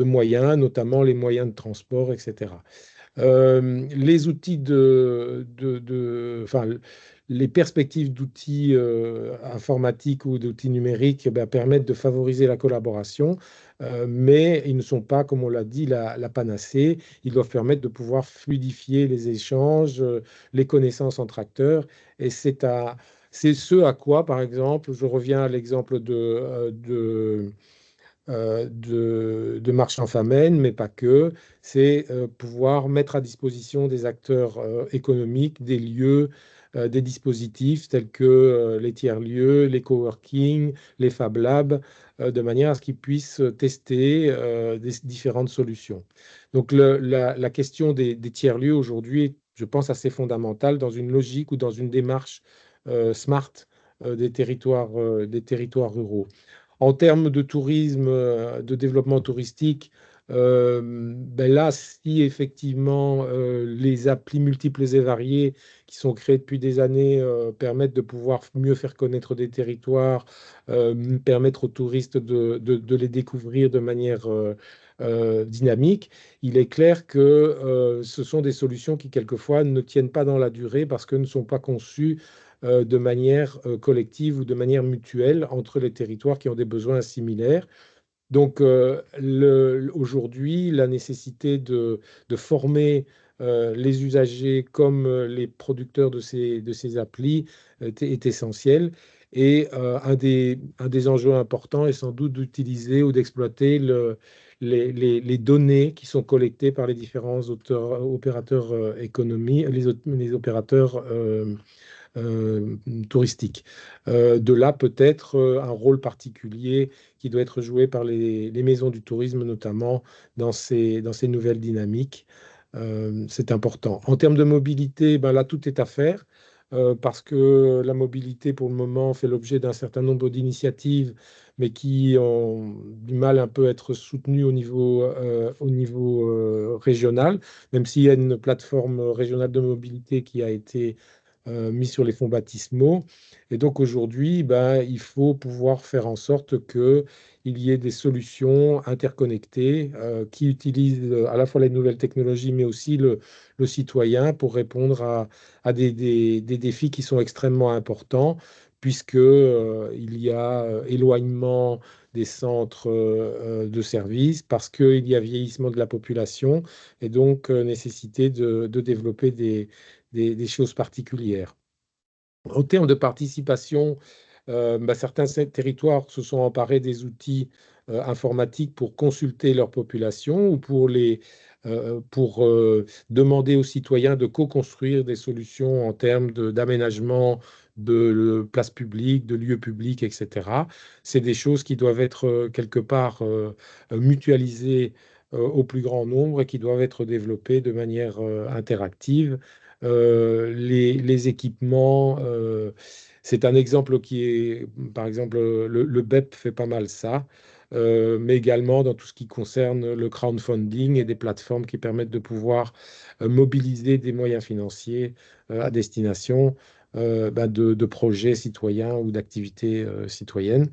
moyens, notamment les moyens de transport, etc. Les outils enfin, les perspectives d'outils informatiques ou d'outils numériques permettent de favoriser la collaboration, mais ils ne sont pas, comme on l'a dit, la panacée. Ils doivent permettre de pouvoir fluidifier les échanges, les connaissances entre acteurs, et c'est ce à quoi, par exemple, je reviens à l'exemple de marche en famine, mais pas que, c'est pouvoir mettre à disposition des acteurs économiques, des lieux, des dispositifs tels que les tiers-lieux, les coworking, les Fab Labs, de manière à ce qu'ils puissent tester des différentes solutions. Donc la question des tiers-lieux aujourd'hui est, je pense, assez fondamentale dans une logique ou dans une démarche smart des territoires ruraux. En termes de tourisme, de développement touristique, Ben là, si effectivement les applis multiples et variées qui sont créées depuis des années permettent de pouvoir mieux faire connaître des territoires, permettre aux touristes de les découvrir de manière dynamique, il est clair que ce sont des solutions qui quelquefois ne tiennent pas dans la durée parce que ne sont pas conçues de manière collective ou de manière mutuelle entre les territoires qui ont des besoins similaires. Donc aujourd'hui, la nécessité de former les usagers comme les producteurs de ces applis est essentielle. Et un des enjeux importants est sans doute d'utiliser ou d'exploiter les données qui sont collectées par les différents opérateurs économiques, les opérateurs euh, touristique. De là, peut-être un rôle particulier qui doit être joué par les maisons du tourisme, notamment dans ces nouvelles dynamiques. C'est important. En termes de mobilité, ben là, tout est à faire. Parce que la mobilité, pour le moment, fait l'objet d'un certain nombre d'initiatives, mais qui ont du mal un peu à être soutenues au niveau régional, même s'il y a une plateforme régionale de mobilité qui a été mis sur les fonds baptismaux. Et donc aujourd'hui, ben, il faut pouvoir faire en sorte qu'il y ait des solutions interconnectées qui utilisent à la fois les nouvelles technologies, mais aussi le citoyen pour répondre à des défis qui sont extrêmement importants, puisque il y a éloignement des centres de services, parce qu'il y a vieillissement de la population, et donc nécessité de développer des choses particulières. En termes de participation, bah, certains territoires se sont emparés des outils informatiques pour consulter leur population ou pour demander aux citoyens de co-construire des solutions en termes d'aménagement de places publiques, de lieux publics, etc. C'est des choses qui doivent être quelque part mutualisées au plus grand nombre et qui doivent être développées de manière interactive. Les équipements, c'est un exemple qui est, par exemple, le BEP fait pas mal ça, mais également dans tout ce qui concerne le crowdfunding et des plateformes qui permettent de pouvoir mobiliser des moyens financiers à destination ben, de projets citoyens ou d'activités citoyennes.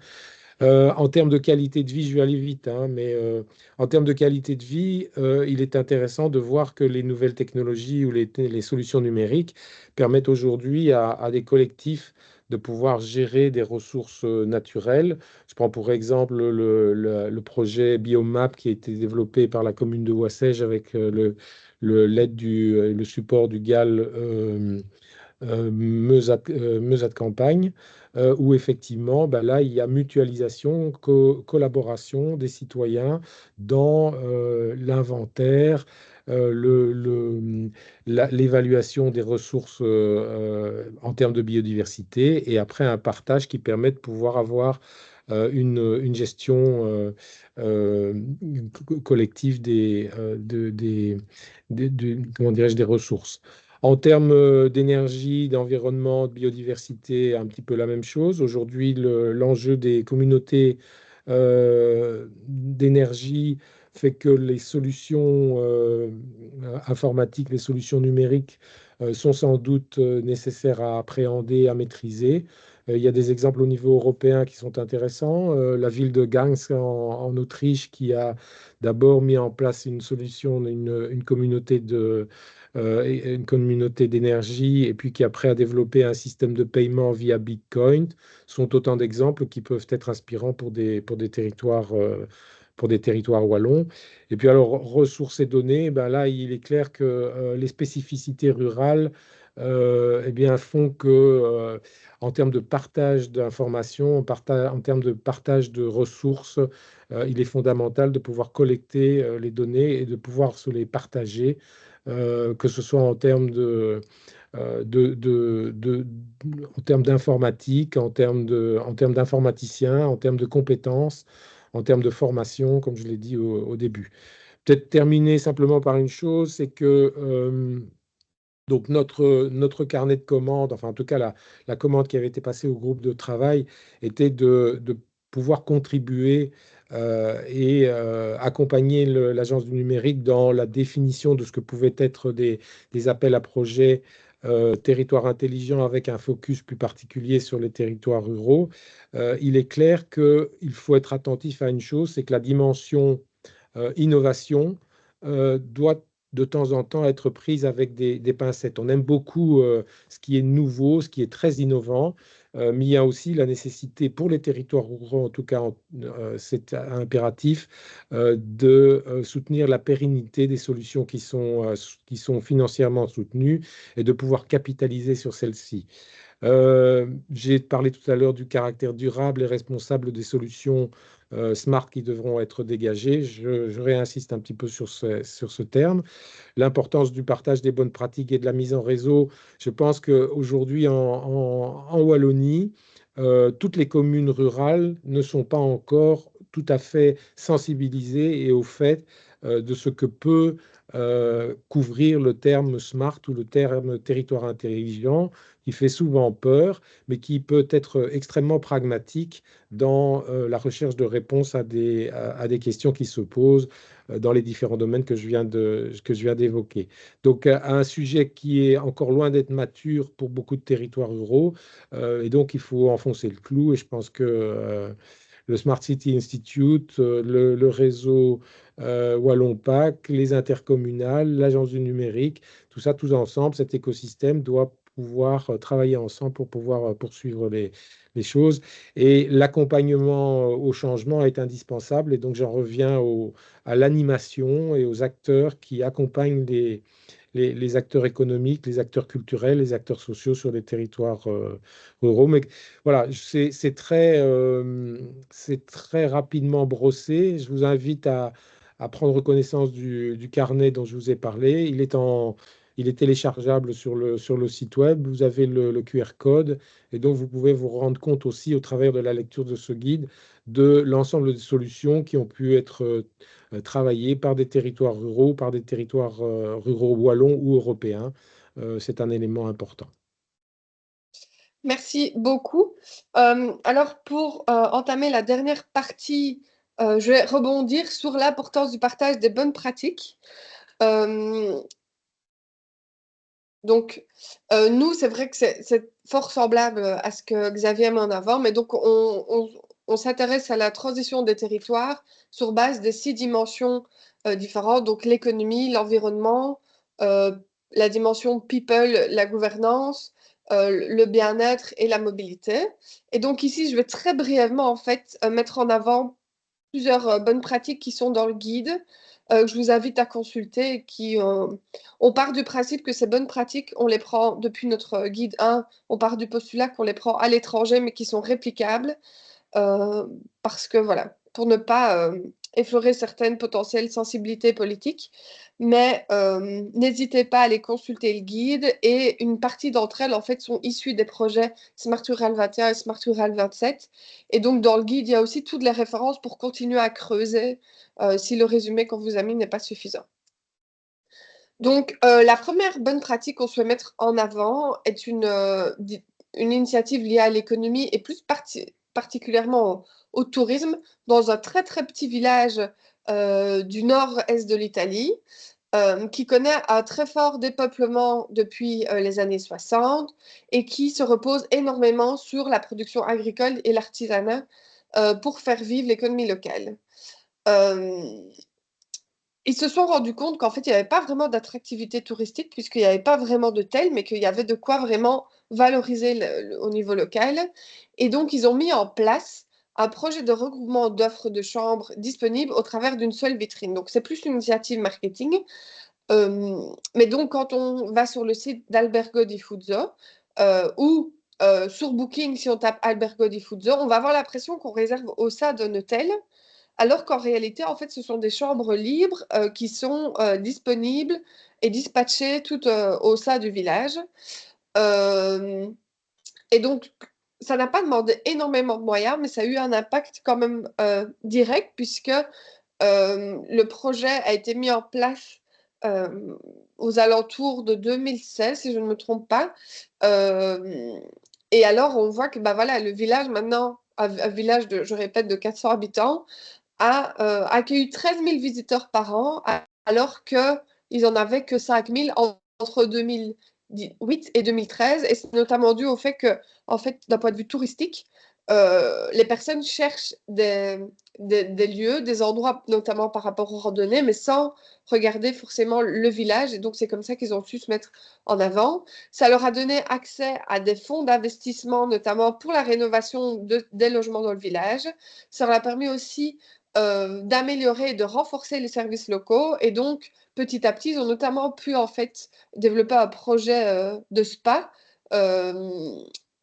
En termes de qualité de vie, je vais aller vite, hein, mais en termes de qualité de vie, il est intéressant de voir que les nouvelles technologies ou les solutions numériques permettent aujourd'hui à des collectifs de pouvoir gérer des ressources naturelles. Je prends pour exemple le projet Biomap qui a été développé par la commune de Ouassège avec l'aide le support du GAL Meusat Campagne, où effectivement, ben là, il y a mutualisation, collaboration des citoyens dans l'inventaire, l'évaluation des ressources en termes de biodiversité, et après un partage qui permet de pouvoir avoir une gestion collective comment dirais-je, des ressources. En termes d'énergie, d'environnement, de biodiversité, un petit peu la même chose. Aujourd'hui, l'enjeu des communautés d'énergie fait que les solutions informatiques, les solutions numériques sont sans doute nécessaires à appréhender, à maîtriser. Il y a des exemples au niveau européen qui sont intéressants. La ville de Gdańsk en Autriche qui a d'abord mis en place une solution, une communauté une communauté d'énergie et puis qui après a développé un système de paiement via Bitcoin sont autant d'exemples qui peuvent être inspirants pour des territoires wallons. Et puis alors, ressources et données, ben là, il est clair que les spécificités rurales eh bien, font que, en termes de partage d'informations, en termes de partage de ressources, il est fondamental de pouvoir collecter les données et de pouvoir se les partager, que ce soit euh, de, de, de- en termes d'informatique, en termes d'informaticiens, en termes de compétences, en termes de formation, comme je l'ai dit au début. Peut-être terminer simplement par une chose, c'est que donc notre carnet de commandes, enfin en tout cas la commande qui avait été passée au groupe de travail, était de pouvoir contribuer et accompagner l'Agence du numérique dans la définition de ce que pouvaient être des appels à projets territoires intelligents avec un focus plus particulier sur les territoires ruraux. Il est clair qu'il faut être attentif à une chose, c'est que la dimension innovation doit de temps en temps être prise avec des pincettes. On aime beaucoup ce qui est nouveau, ce qui est très innovant, mais il y a aussi la nécessité pour les territoires ruraux, en tout cas, c'est impératif, de soutenir la pérennité des solutions qui sont financièrement soutenues et de pouvoir capitaliser sur celles-ci. J'ai parlé tout à l'heure du caractère durable et responsable des solutions smart qui devront être dégagées. Je réinsiste un petit peu sur ce terme. L'importance du partage des bonnes pratiques et de la mise en réseau. Je pense qu'aujourd'hui, en Wallonie, toutes les communes rurales ne sont pas encore tout à fait sensibilisées et au fait de ce que peut couvrir le terme smart ou le terme territoire intelligent, qui fait souvent peur, mais qui peut être extrêmement pragmatique dans la recherche de réponses à des questions qui se posent dans les différents domaines que je viens d'évoquer. Donc, un sujet qui est encore loin d'être mature pour beaucoup de territoires ruraux, et donc il faut enfoncer le clou, et je pense que le Smart City Institute, le réseau Wallon-PAC, les intercommunales, l'agence du numérique, tout ça, tous ensemble, cet écosystème doit pouvoir travailler ensemble pour pouvoir poursuivre les choses. Et l'accompagnement au changement est indispensable. Et donc, j'en reviens à l'animation et aux acteurs qui accompagnent les acteurs économiques, les acteurs culturels, les acteurs sociaux sur les territoires ruraux. Mais voilà, c'est très rapidement brossé. Je vous invite à prendre connaissance du carnet dont je vous ai parlé. Il est téléchargeable sur le site web. Vous avez le QR code et donc vous pouvez vous rendre compte aussi au travers de la lecture de ce guide de l'ensemble des solutions qui ont pu être travaillées par des territoires ruraux, par des territoires ruraux wallons ou européens. C'est un élément important. Merci beaucoup. Alors, pour entamer la dernière partie, je vais rebondir sur l'importance du partage des bonnes pratiques. Euh, donc, nous, c'est vrai que c'est fort semblable à ce que Xavier met en avant, mais donc on s'intéresse à la transition des territoires sur base des 6 dimensions différentes, donc l'économie, l'environnement, euh, la dimension people, la gouvernance, le bien-être et la mobilité. Et donc ici, je vais très brièvement en fait mettre en avant plusieurs bonnes pratiques qui sont dans le guide, que je vous invite à consulter. On part du principe que ces bonnes pratiques, on les prend depuis notre guide 1, on part du postulat qu'on les prend à l'étranger, mais qui sont réplicables, euh, parce que voilà, pour ne pas effleurer certaines potentielles sensibilités politiques. Mais n'hésitez pas à aller consulter le guide, et une partie d'entre elles, en fait, sont issues des projets Smart Rural 21 et Smart Rural 27. Et donc, dans le guide, il y a aussi toutes les références pour continuer à creuser si le résumé qu'on vous a mis n'est pas suffisant. Donc, la première bonne pratique qu'on souhaite mettre en avant est une initiative liée à l'économie et plus particulièrement au tourisme dans un très très petit village du nord-est de l'Italie qui connaît un très fort dépeuplement depuis les années 60 et qui se repose énormément sur la production agricole et l'artisanat pour faire vivre l'économie locale. Euh, Ils se sont rendus compte qu'en fait, il n'y avait pas vraiment d'attractivité touristique puisqu'il n'y avait pas vraiment de tel, mais qu'il y avait de quoi vraiment valoriser au niveau local. Et donc, ils ont mis en place un projet de regroupement d'offres de chambres disponibles au travers d'une seule vitrine. Donc, c'est plus une initiative marketing. Mais donc, quand on va sur le site d'Albergo di Fuzzo ou sur Booking, si on tape Albergo di Fuzzo, on va avoir l'impression qu'on réserve au sein d'un hôtel, alors qu'en réalité, en fait, ce sont des chambres libres qui sont disponibles et dispatchées tout au sein du village. Euh, et donc, ça n'a pas demandé énormément de moyens, mais ça a eu un impact quand même direct, puisque le projet a été mis en place euh, aux alentours de 2016, si je ne me trompe pas. Euh, et alors, on voit que bah, voilà, le village, maintenant, un village de, je répète, de 400 habitants, a accueilli 13 000 visiteurs par an, alors qu'ils n'en avaient que 5 000 entre 2008 et 2013. Et c'est notamment dû au fait que, en fait, d'un point de vue touristique, les personnes cherchent des lieux, des endroits, notamment par rapport aux randonnées, mais sans regarder forcément le village. Et donc, c'est comme ça qu'ils ont su se mettre en avant. Ça leur a donné accès à des fonds d'investissement, notamment pour la rénovation des logements dans le village. Ça leur a permis aussi d'améliorer et de renforcer les services locaux. Et donc, petit à petit, ils ont notamment pu en fait développer un projet de spa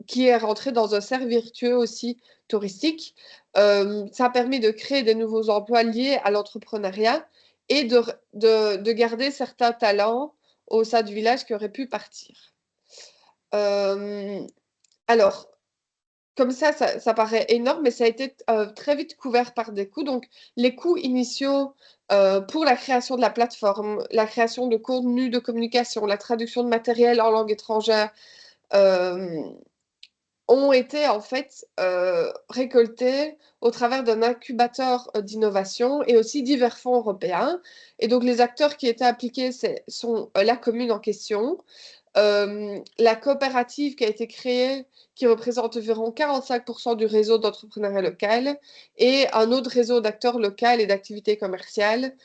qui est rentré dans un cercle vertueux aussi touristique. Ça a permis de créer des nouveaux emplois liés à l'entrepreneuriat et de garder certains talents au sein du village qui auraient pu partir. Alors, comme ça paraît énorme, mais ça a été très vite couvert par des coûts. Donc, les coûts initiaux pour la création de la plateforme, la création de contenus de communication, la traduction de matériel en langue étrangère ont été en fait récoltés au travers d'un incubateur d'innovation et aussi divers fonds européens. Et donc, les acteurs qui étaient impliqués sont la commune en question, la coopérative qui a été créée, qui représente environ 45% du réseau d'entrepreneuriat local, et un autre réseau d'acteurs locaux et d'activités commerciales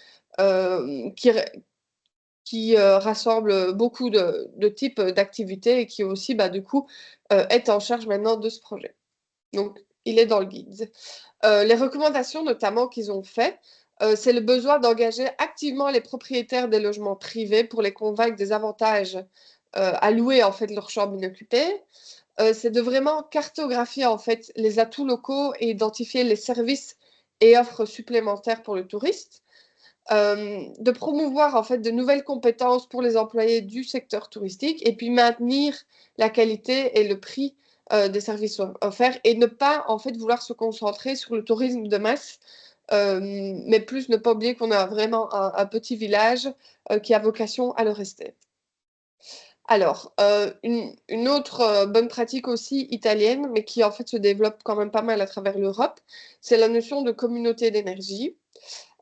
qui rassemble beaucoup de types d'activités et qui aussi, bah, du coup, est en charge maintenant de ce projet. Donc, il est dans le guide. Les recommandations notamment qu'ils ont fait, c'est le besoin d'engager activement les propriétaires des logements privés pour les convaincre des avantages à louer en fait leur chambre inoccupée. C'est de vraiment cartographier en fait les atouts locaux et identifier les services et offres supplémentaires pour le touriste. De promouvoir en fait de nouvelles compétences pour les employés du secteur touristique et puis maintenir la qualité et le prix des services offerts et ne pas en fait vouloir se concentrer sur le tourisme de masse, mais plus ne pas oublier qu'on a vraiment un petit village qui a vocation à le rester. Alors, une autre bonne pratique aussi italienne, mais qui en fait se développe quand même pas mal à travers l'Europe, c'est la notion de communauté d'énergie.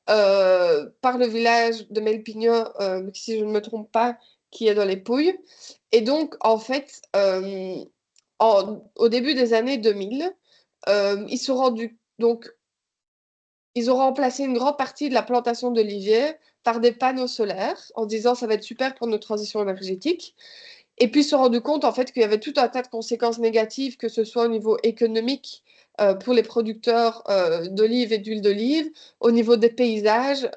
Par le village de Melpigno, si je ne me trompe pas, qui est dans les Pouilles. Et donc, en fait, au début des années 2000, ils se sont rendus, donc, ils ont remplacé une grande partie de la plantation d'oliviers par des panneaux solaires en disant ça va être super pour notre transition énergétique. Et puis se sont rendu compte en fait qu'il y avait tout un tas de conséquences négatives, que ce soit au niveau économique pour les producteurs d'olives et d'huile d'olive, au niveau des paysages.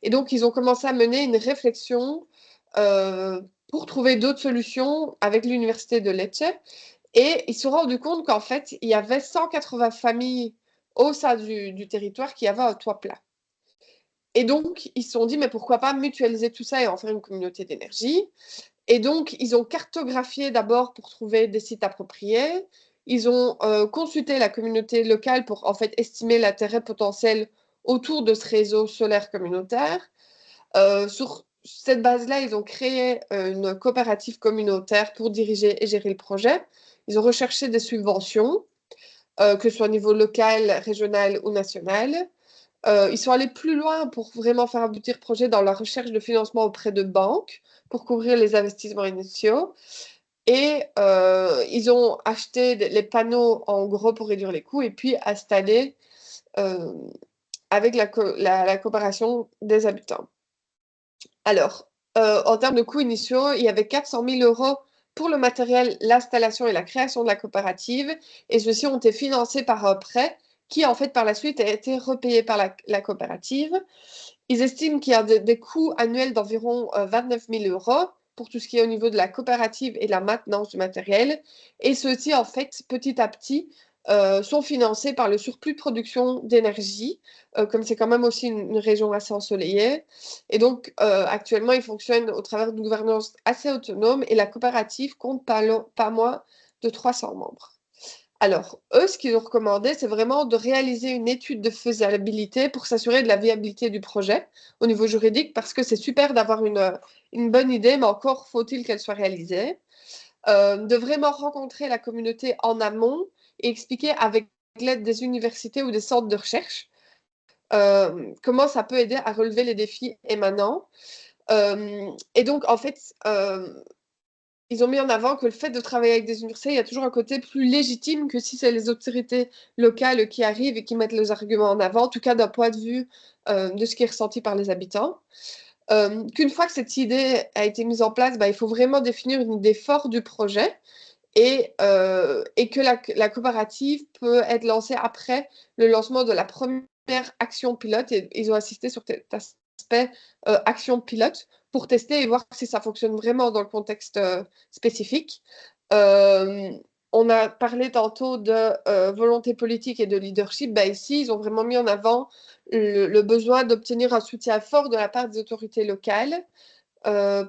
Et donc ils ont commencé à mener une réflexion euh, pour trouver d'autres solutions avec l'université de Lecce. Et ils se sont rendus compte qu'en fait, il y avait 180 familles au sein du territoire qui avaient un toit plat. Et donc, ils se sont dit, mais pourquoi pas mutualiser tout ça et en faire une communauté d'énergie. Et donc, ils ont cartographié d'abord pour trouver des sites appropriés. Ils ont consulté la communauté locale pour en fait estimer l'intérêt potentiel autour de ce réseau solaire communautaire. Sur cette base-là, ils ont créé une coopérative communautaire pour diriger et gérer le projet. Ils ont recherché des subventions, que ce soit au niveau local, régional ou national. Ils sont allés plus loin pour vraiment faire aboutir le projet dans la recherche de financement auprès de banques pour couvrir les investissements initiaux. Et ils ont acheté les panneaux en gros pour réduire les coûts et puis installé euh, avec la coopération des habitants. Alors, en termes de coûts initiaux, il y avait 400 000 euros pour le matériel, l'installation et la création de la coopérative. Et ceux-ci ont été financés par un prêt qui, en fait, par la suite, a été repayé par la coopérative. Ils estiment qu'il y a des coûts annuels d'environ 29 000 euros pour tout ce qui est au niveau de la coopérative et de la maintenance du matériel. Et ceux-ci, en fait, petit à petit, sont financés par le surplus de production d'énergie, comme c'est quand même aussi une région assez ensoleillée. Et donc, actuellement, ils fonctionnent au travers d'une gouvernance assez autonome et la coopérative compte pas moins de 300 membres. Alors, eux, ce qu'ils ont recommandé, c'est vraiment de réaliser une étude de faisabilité pour s'assurer de la viabilité du projet au niveau juridique, parce que c'est super d'avoir une bonne idée, mais encore faut-il qu'elle soit réalisée. De vraiment rencontrer la communauté en amont et expliquer avec l'aide des universités ou des centres de recherche comment ça peut aider à relever les défis émanants. Et donc, en fait, ils ont mis en avant que le fait de travailler avec des universités, il y a toujours un côté plus légitime que si c'est les autorités locales qui arrivent et qui mettent leurs arguments en avant, en tout cas d'un point de vue de ce qui est ressenti par les habitants. Qu'une fois que cette idée a été mise en place, bah, il faut vraiment définir une idée forte du projet et que la coopérative peut être lancée après le lancement de la première action pilote. Et ils ont insisté sur cet aspect action pilote pour tester et voir si ça fonctionne vraiment dans le contexte spécifique. On a parlé tantôt de volonté politique et de leadership. Ben ici, ils ont vraiment mis en avant le besoin d'obtenir un soutien fort de la part des autorités locales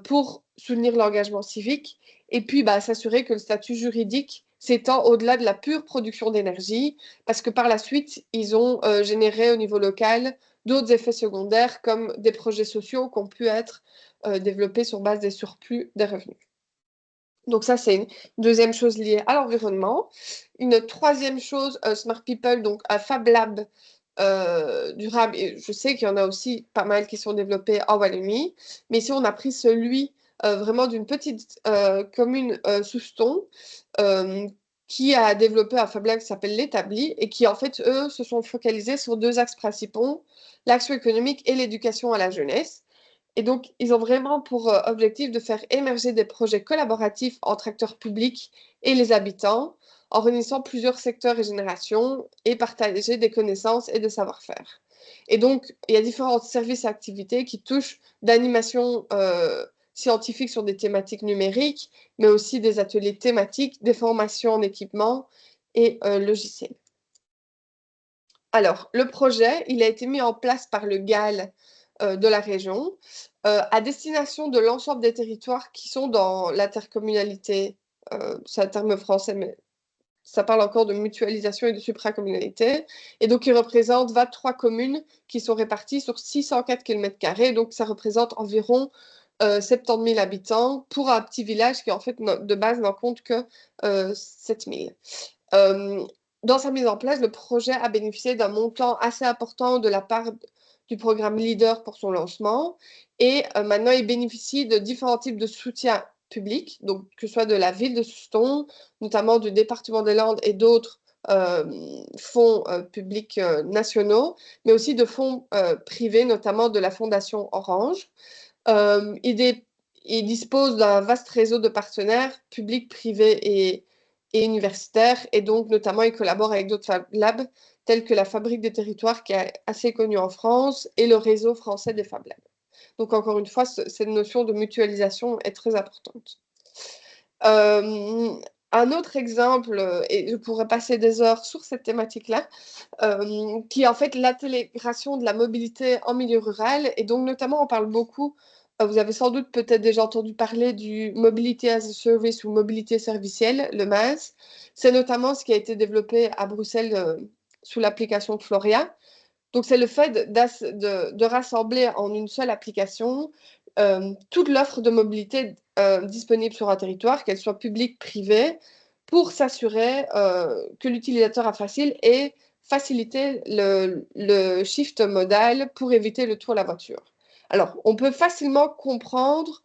pour soutenir l'engagement civique et puis bah, s'assurer que le statut juridique s'étend au-delà de la pure production d'énergie, parce que par la suite, ils ont généré au niveau local d'autres effets secondaires comme des projets sociaux qui ont pu être développés sur base des surplus des revenus. Donc ça, c'est une deuxième chose liée à l'environnement. Une troisième chose, Smart People, donc à Fab Lab durable. Et je sais qu'il y en a aussi pas mal qui sont développés en Wallonie, mais ici on a pris celui vraiment d'une petite commune sous Ston qui a développé un Fab Lab qui s'appelle l'Établi et qui en fait, eux, se sont focalisés sur deux axes principaux, l'action économique et l'éducation à la jeunesse. Et donc, ils ont vraiment pour objectif de faire émerger des projets collaboratifs entre acteurs publics et les habitants, en réunissant plusieurs secteurs et générations et partager des connaissances et des savoir-faire. Et donc, il y a différents services et activités qui touchent d'animation scientifique sur des thématiques numériques, mais aussi des ateliers thématiques, des formations en équipement et logiciels. Alors, le projet, il a été mis en place par le GAL de la région à destination de l'ensemble des territoires qui sont dans l'intercommunalité. C'est un terme français, mais ça parle encore de mutualisation et de supracommunalité. Et donc, il représente 23 communes qui sont réparties sur 604 km². Donc, ça représente environ 70 000 habitants pour un petit village qui, en fait, de base, n'en compte que 7 000. Dans sa mise en place, le projet a bénéficié d'un montant assez important de la part du programme Leader pour son lancement. Et maintenant, il bénéficie de différents types de soutien public, donc que ce soit de la ville de Souston, notamment du département des Landes et d'autres fonds publics nationaux, mais aussi de fonds privés, notamment de la Fondation Orange. Il dispose d'un vaste réseau de partenaires publics, privés et universitaires, et donc notamment il collabore avec d'autres Fab Labs, tels que la Fabrique des Territoires, qui est assez connue en France, et le réseau français des Fab Labs. Donc encore une fois, cette notion de mutualisation est très importante. Un autre exemple, et je pourrais passer des heures sur cette thématique-là, qui est en fait l'intégration de la mobilité en milieu rural. Et donc notamment, on parle beaucoup, vous avez sans doute peut-être déjà entendu parler du Mobility as a Service ou mobilité servicielle, le MaaS. C'est notamment ce qui a été développé à Bruxelles sous l'application de Floria. Donc, c'est le fait de rassembler en une seule application toute l'offre de mobilité disponible sur un territoire, qu'elle soit publique, privée, pour s'assurer que l'utilisateur a facile et faciliter le shift modal pour éviter le tour à la voiture. Alors, on peut facilement comprendre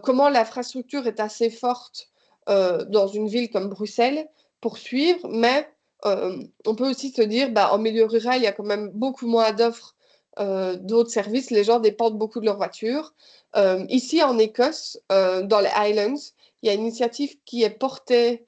comment l'infrastructure est assez forte dans une ville comme Bruxelles pour suivre, mais on peut aussi se dire, bah, en milieu rural, il y a quand même beaucoup moins d'offres d'autres services. Les gens dépendent beaucoup de leur voiture. Ici, en Écosse, dans les Highlands, il y a une initiative qui est portée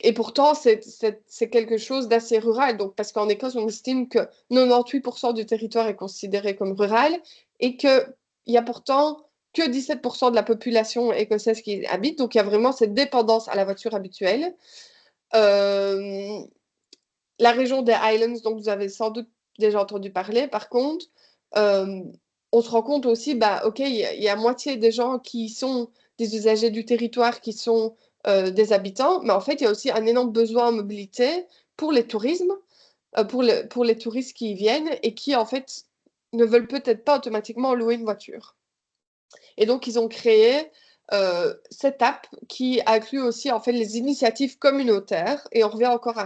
et pourtant, c'est quelque chose d'assez rural. Donc, parce qu'en Écosse, on estime que 98% du territoire est considéré comme rural et qu'il y a pourtant que 17% de la population écossaise qui habite. Donc, il y a vraiment cette dépendance à la voiture habituelle. La région des Highlands, dont vous avez sans doute déjà entendu parler, par contre, on se rend compte aussi, bah, OK, il y a moitié des gens qui sont des usagers du territoire qui sont des habitants, mais en fait, il y a aussi un énorme besoin en mobilité pour les tourismes, pour les touristes qui y viennent et qui, en fait, ne veulent peut-être pas automatiquement louer une voiture. Et donc, ils ont créé cette app qui inclut aussi en fait les initiatives communautaires. Et on revient encore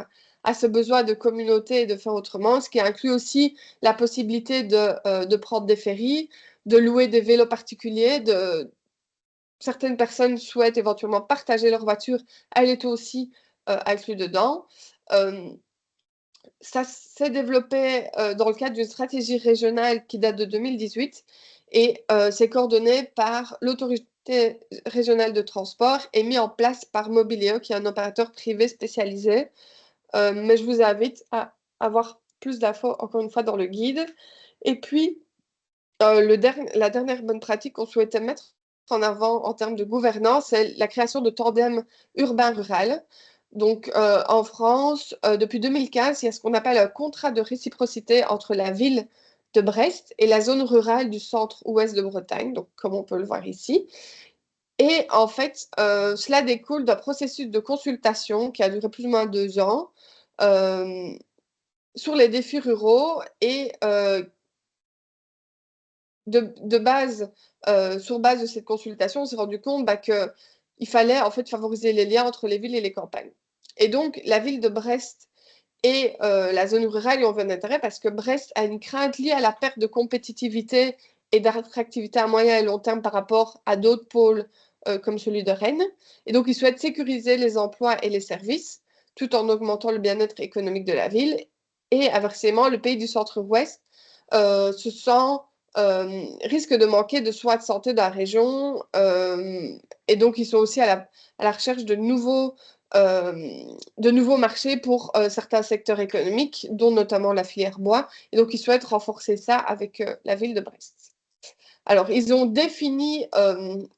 à ce besoin de communauté et de faire autrement, ce qui inclut aussi la possibilité de prendre des ferries, de louer des vélos particuliers, certaines personnes souhaitent éventuellement partager leur voiture, elle est aussi inclue dedans. Ça s'est développé dans le cadre d'une stratégie régionale qui date de 2018 et c'est coordonné par l'autorité régionale de transport et mis en place par Mobileo, qui est un opérateur privé spécialisé. Mais je vous invite à avoir plus d'infos, encore une fois, dans le guide. Et puis, la dernière bonne pratique qu'on souhaitait mettre en avant en termes de gouvernance, c'est la création de tandems urbain-rural. Donc, en France, depuis 2015, il y a ce qu'on appelle un contrat de réciprocité entre la ville de Brest et la zone rurale du centre-ouest de Bretagne, donc comme on peut le voir ici. Et en fait, cela découle d'un processus de consultation qui a duré plus ou moins 2 ans sur les défis ruraux et de base, sur base de cette consultation, on s'est rendu compte qu'il fallait en fait favoriser les liens entre les villes et les campagnes. Et donc, la ville de Brest et la zone rurale y ont vu un intérêt parce que Brest a une crainte liée à la perte de compétitivité et d'attractivité à moyen et long terme par rapport à d'autres pôles comme celui de Rennes. Et donc, ils souhaitent sécuriser les emplois et les services tout en augmentant le bien-être économique de la ville. Et inversement, le pays du centre-ouest risque de manquer de soins de santé dans la région. Et donc, ils sont aussi à la recherche euh, de nouveaux marchés pour certains secteurs économiques, dont notamment la filière bois. Et donc, ils souhaitent renforcer ça avec la ville de Brest. Alors, ils ont défini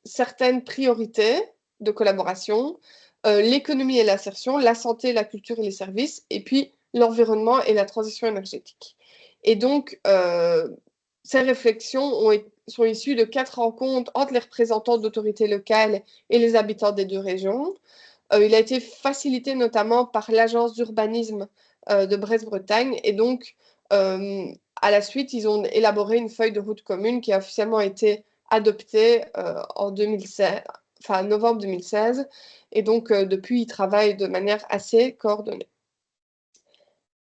certaines priorités de collaboration, l'économie et l'insertion, la santé, la culture et les services, et puis l'environnement et la transition énergétique. Et donc, ces réflexions sont issues de 4 rencontres entre les représentants d'autorités locales et les habitants des 2 régions. Il a été facilité notamment par l'agence d'urbanisme de Brest-Bretagne. Et donc, à la suite, ils ont élaboré une feuille de route commune qui a officiellement été adoptée en 2016, enfin, novembre 2016. Et donc, depuis, ils travaillent de manière assez coordonnée.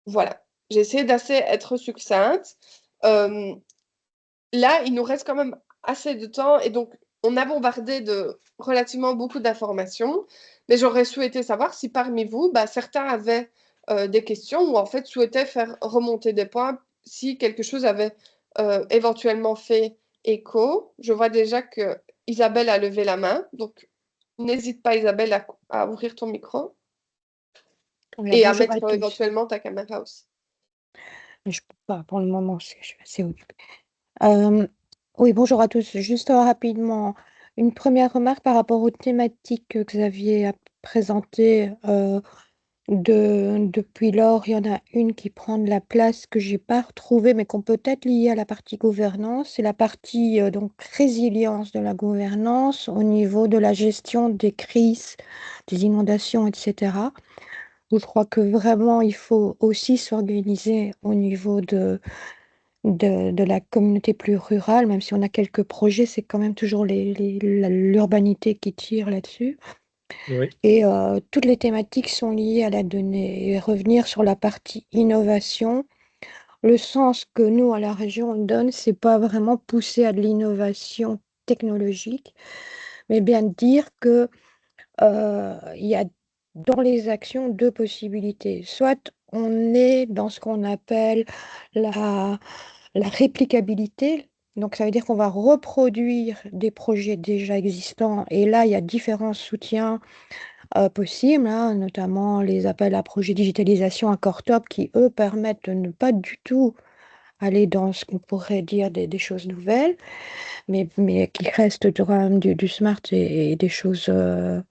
Voilà. J'ai essayé d'assez être succincte. Là, il nous reste quand même assez de temps et donc on a bombardé de relativement beaucoup d'informations, mais j'aurais souhaité savoir si parmi vous, certains avaient des questions ou en fait souhaitaient faire remonter des points si quelque chose avait éventuellement fait écho. Je vois déjà que Isabelle a levé la main, donc n'hésite pas Isabelle à ouvrir ton micro Oui, et à bonjour mettre à tous. éventuellement ta caméra aussi. Je peux pas pour le moment parce que je suis assez occupée. Euh, oui, bonjour à tous. Juste rapidement, une première remarque par rapport aux thématiques que Xavier a présentées. Depuis lors, il y en a une qui prend de la place que j'ai pas retrouvée, mais qu'on peut être liée à la partie gouvernance. C'est la partie donc résilience de la gouvernance au niveau de la gestion des crises, des inondations, etc. Où je crois que vraiment, il faut aussi s'organiser au niveau de la communauté plus rurale, même si on a quelques projets, c'est quand même toujours l'urbanité qui tire là-dessus. Oui, Et toutes les thématiques sont liées à la donnée. Et revenir sur la partie innovation, le sens que nous, à la région, on donne, c'est pas vraiment pousser à de l'innovation technologique, mais bien dire que il y a dans les actions deux possibilités. Soit on est dans ce qu'on appelle la, la réplicabilité. Donc, ça veut dire qu'on va reproduire des projets déjà existants. Et là, il y a différents soutiens possibles, hein, notamment les appels à projets digitalisation à corps top qui, eux, permettent de ne pas du tout aller dans ce qu'on pourrait dire des choses nouvelles, mais qui restent quand même du smart et des choses de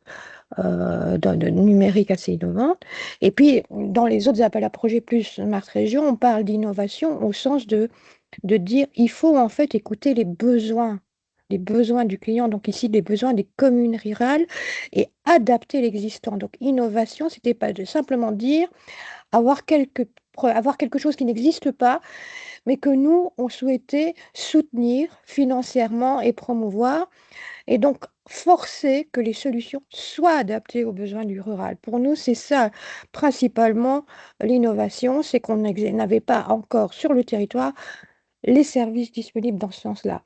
numérique assez innovantes. Et puis, dans les autres appels à projets plus smart région, on parle d'innovation au sens de dire il faut en fait écouter les besoins du client, donc ici les besoins des communes rurales et adapter l'existant. Donc innovation, c'était pas de simplement dire avoir quelque chose qui n'existe pas, mais que nous, on souhaitait soutenir financièrement et promouvoir. Et donc forcer que les solutions soient adaptées aux besoins du rural. Pour nous, c'est ça principalement l'innovation, c'est qu'on n'avait pas encore sur le territoire les services disponibles dans ce sens-là.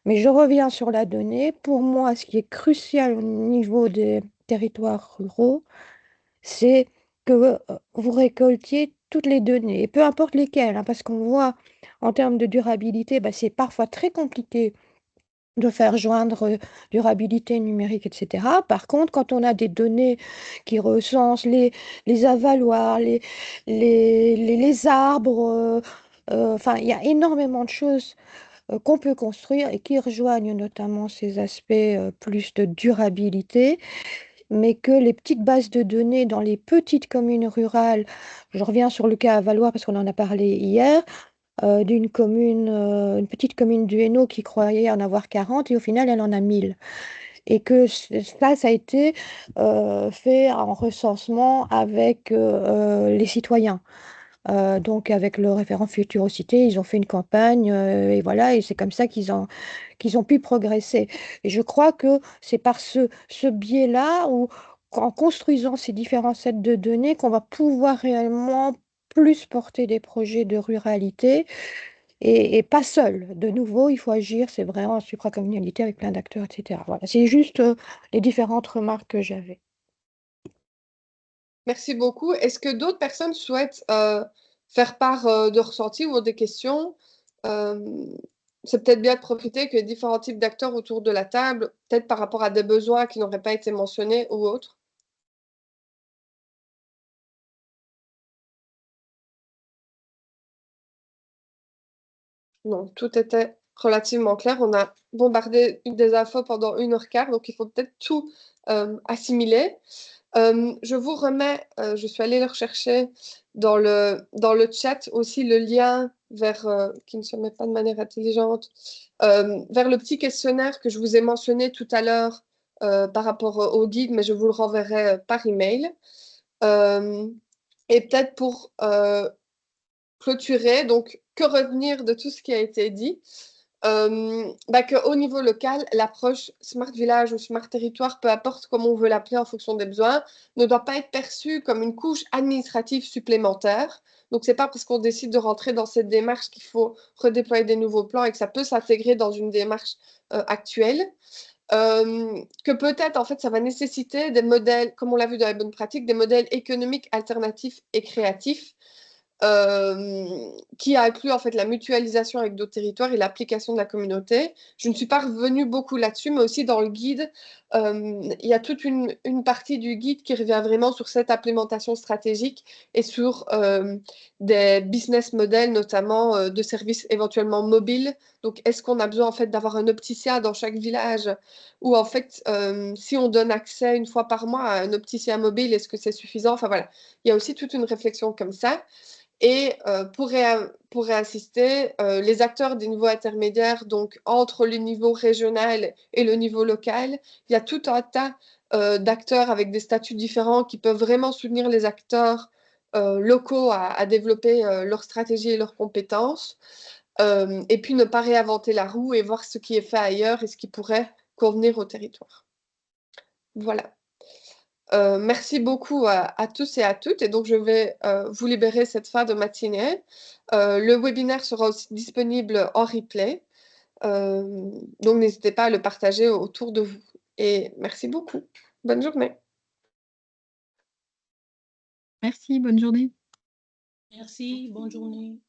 Mais je reviens sur la donnée. Pour moi, ce qui est crucial au niveau des territoires ruraux, c'est que vous récoltiez toutes les données, et peu importe lesquelles, hein, parce qu'on voit en termes de durabilité, bah, c'est parfois très compliqué de faire joindre durabilité numérique, etc. Par contre, quand on a des données qui recensent les avaloirs, les arbres, enfin, il y a énormément de choses qu'on peut construire et qui rejoignent notamment ces aspects plus de durabilité, mais que les petites bases de données dans les petites communes rurales, je reviens sur le cas Avaloir parce qu'on en a parlé hier, d'une commune, une petite commune du Hainaut qui croyait en avoir 40 et au final elle en a 1000. Et que ça a été fait en recensement avec les citoyens. Donc avec le référent Futurocité, ils ont fait une campagne et voilà, et c'est comme ça qu'ils ont pu progresser. Et je crois que c'est par ce biais-là, ou en construisant ces différents sets de données, qu'on va pouvoir réellement plus porter des projets de ruralité et pas seul. De nouveau, il faut agir, c'est vrai, en supracommunalité avec plein d'acteurs, etc. Voilà, c'est juste les différentes remarques que j'avais. Merci beaucoup. Est-ce que d'autres personnes souhaitent faire part de ressentis ou des questions? Euh, c'est peut-être bien de profiter que différents types d'acteurs autour de la table, peut-être par rapport à des besoins qui n'auraient pas été mentionnés ou autres. Non, tout était relativement clair. On a bombardé des infos pendant 1h15, donc il faut peut-être tout assimiler. Je vous remets, je suis allée le rechercher dans le chat aussi, le lien vers, qui ne se met pas de manière intelligente, vers le petit questionnaire que je vous ai mentionné tout à l'heure par rapport au guide, mais je vous le renverrai par email. Et peut-être pour clôturer, donc que retenir de tout ce qui a été dit? Qu'au niveau local, l'approche Smart Village ou Smart Territoire, peu importe comment on veut l'appeler en fonction des besoins, ne doit pas être perçue comme une couche administrative supplémentaire. Donc, c'est pas parce qu'on décide de rentrer dans cette démarche qu'il faut redéployer des nouveaux plans et que ça peut s'intégrer dans une démarche actuelle. Que peut-être, en fait, ça va nécessiter des modèles, comme on l'a vu dans les bonnes pratiques, des modèles économiques alternatifs et créatifs qui inclut en fait la mutualisation avec d'autres territoires et l'application de la communauté. Je ne suis pas revenue beaucoup là-dessus, mais aussi dans le guide, il y a toute une partie du guide qui revient vraiment sur cette implémentation stratégique et sur des business models, notamment de services éventuellement mobiles. Donc, est-ce qu'on a besoin en fait d'avoir un opticien dans chaque village ou en fait, si on donne accès une fois par mois à un opticien mobile, est-ce que c'est suffisant? Enfin voilà, il y a aussi toute une réflexion comme ça. Et pour réassister, les acteurs des niveaux intermédiaires, donc entre le niveau régional et le niveau local, il y a tout un tas d'acteurs avec des statuts différents qui peuvent vraiment soutenir les acteurs locaux à développer leur stratégie et leurs compétences. Et puis ne pas réinventer la roue et voir ce qui est fait ailleurs et ce qui pourrait convenir au territoire. Voilà. Merci beaucoup à tous et à toutes. Et donc, je vais vous libérer cette fin de matinée. Le webinaire sera aussi disponible en replay. Donc, n'hésitez pas à le partager autour de vous. Et merci beaucoup. Bonne journée. Merci, bonne journée. Merci, bonne journée.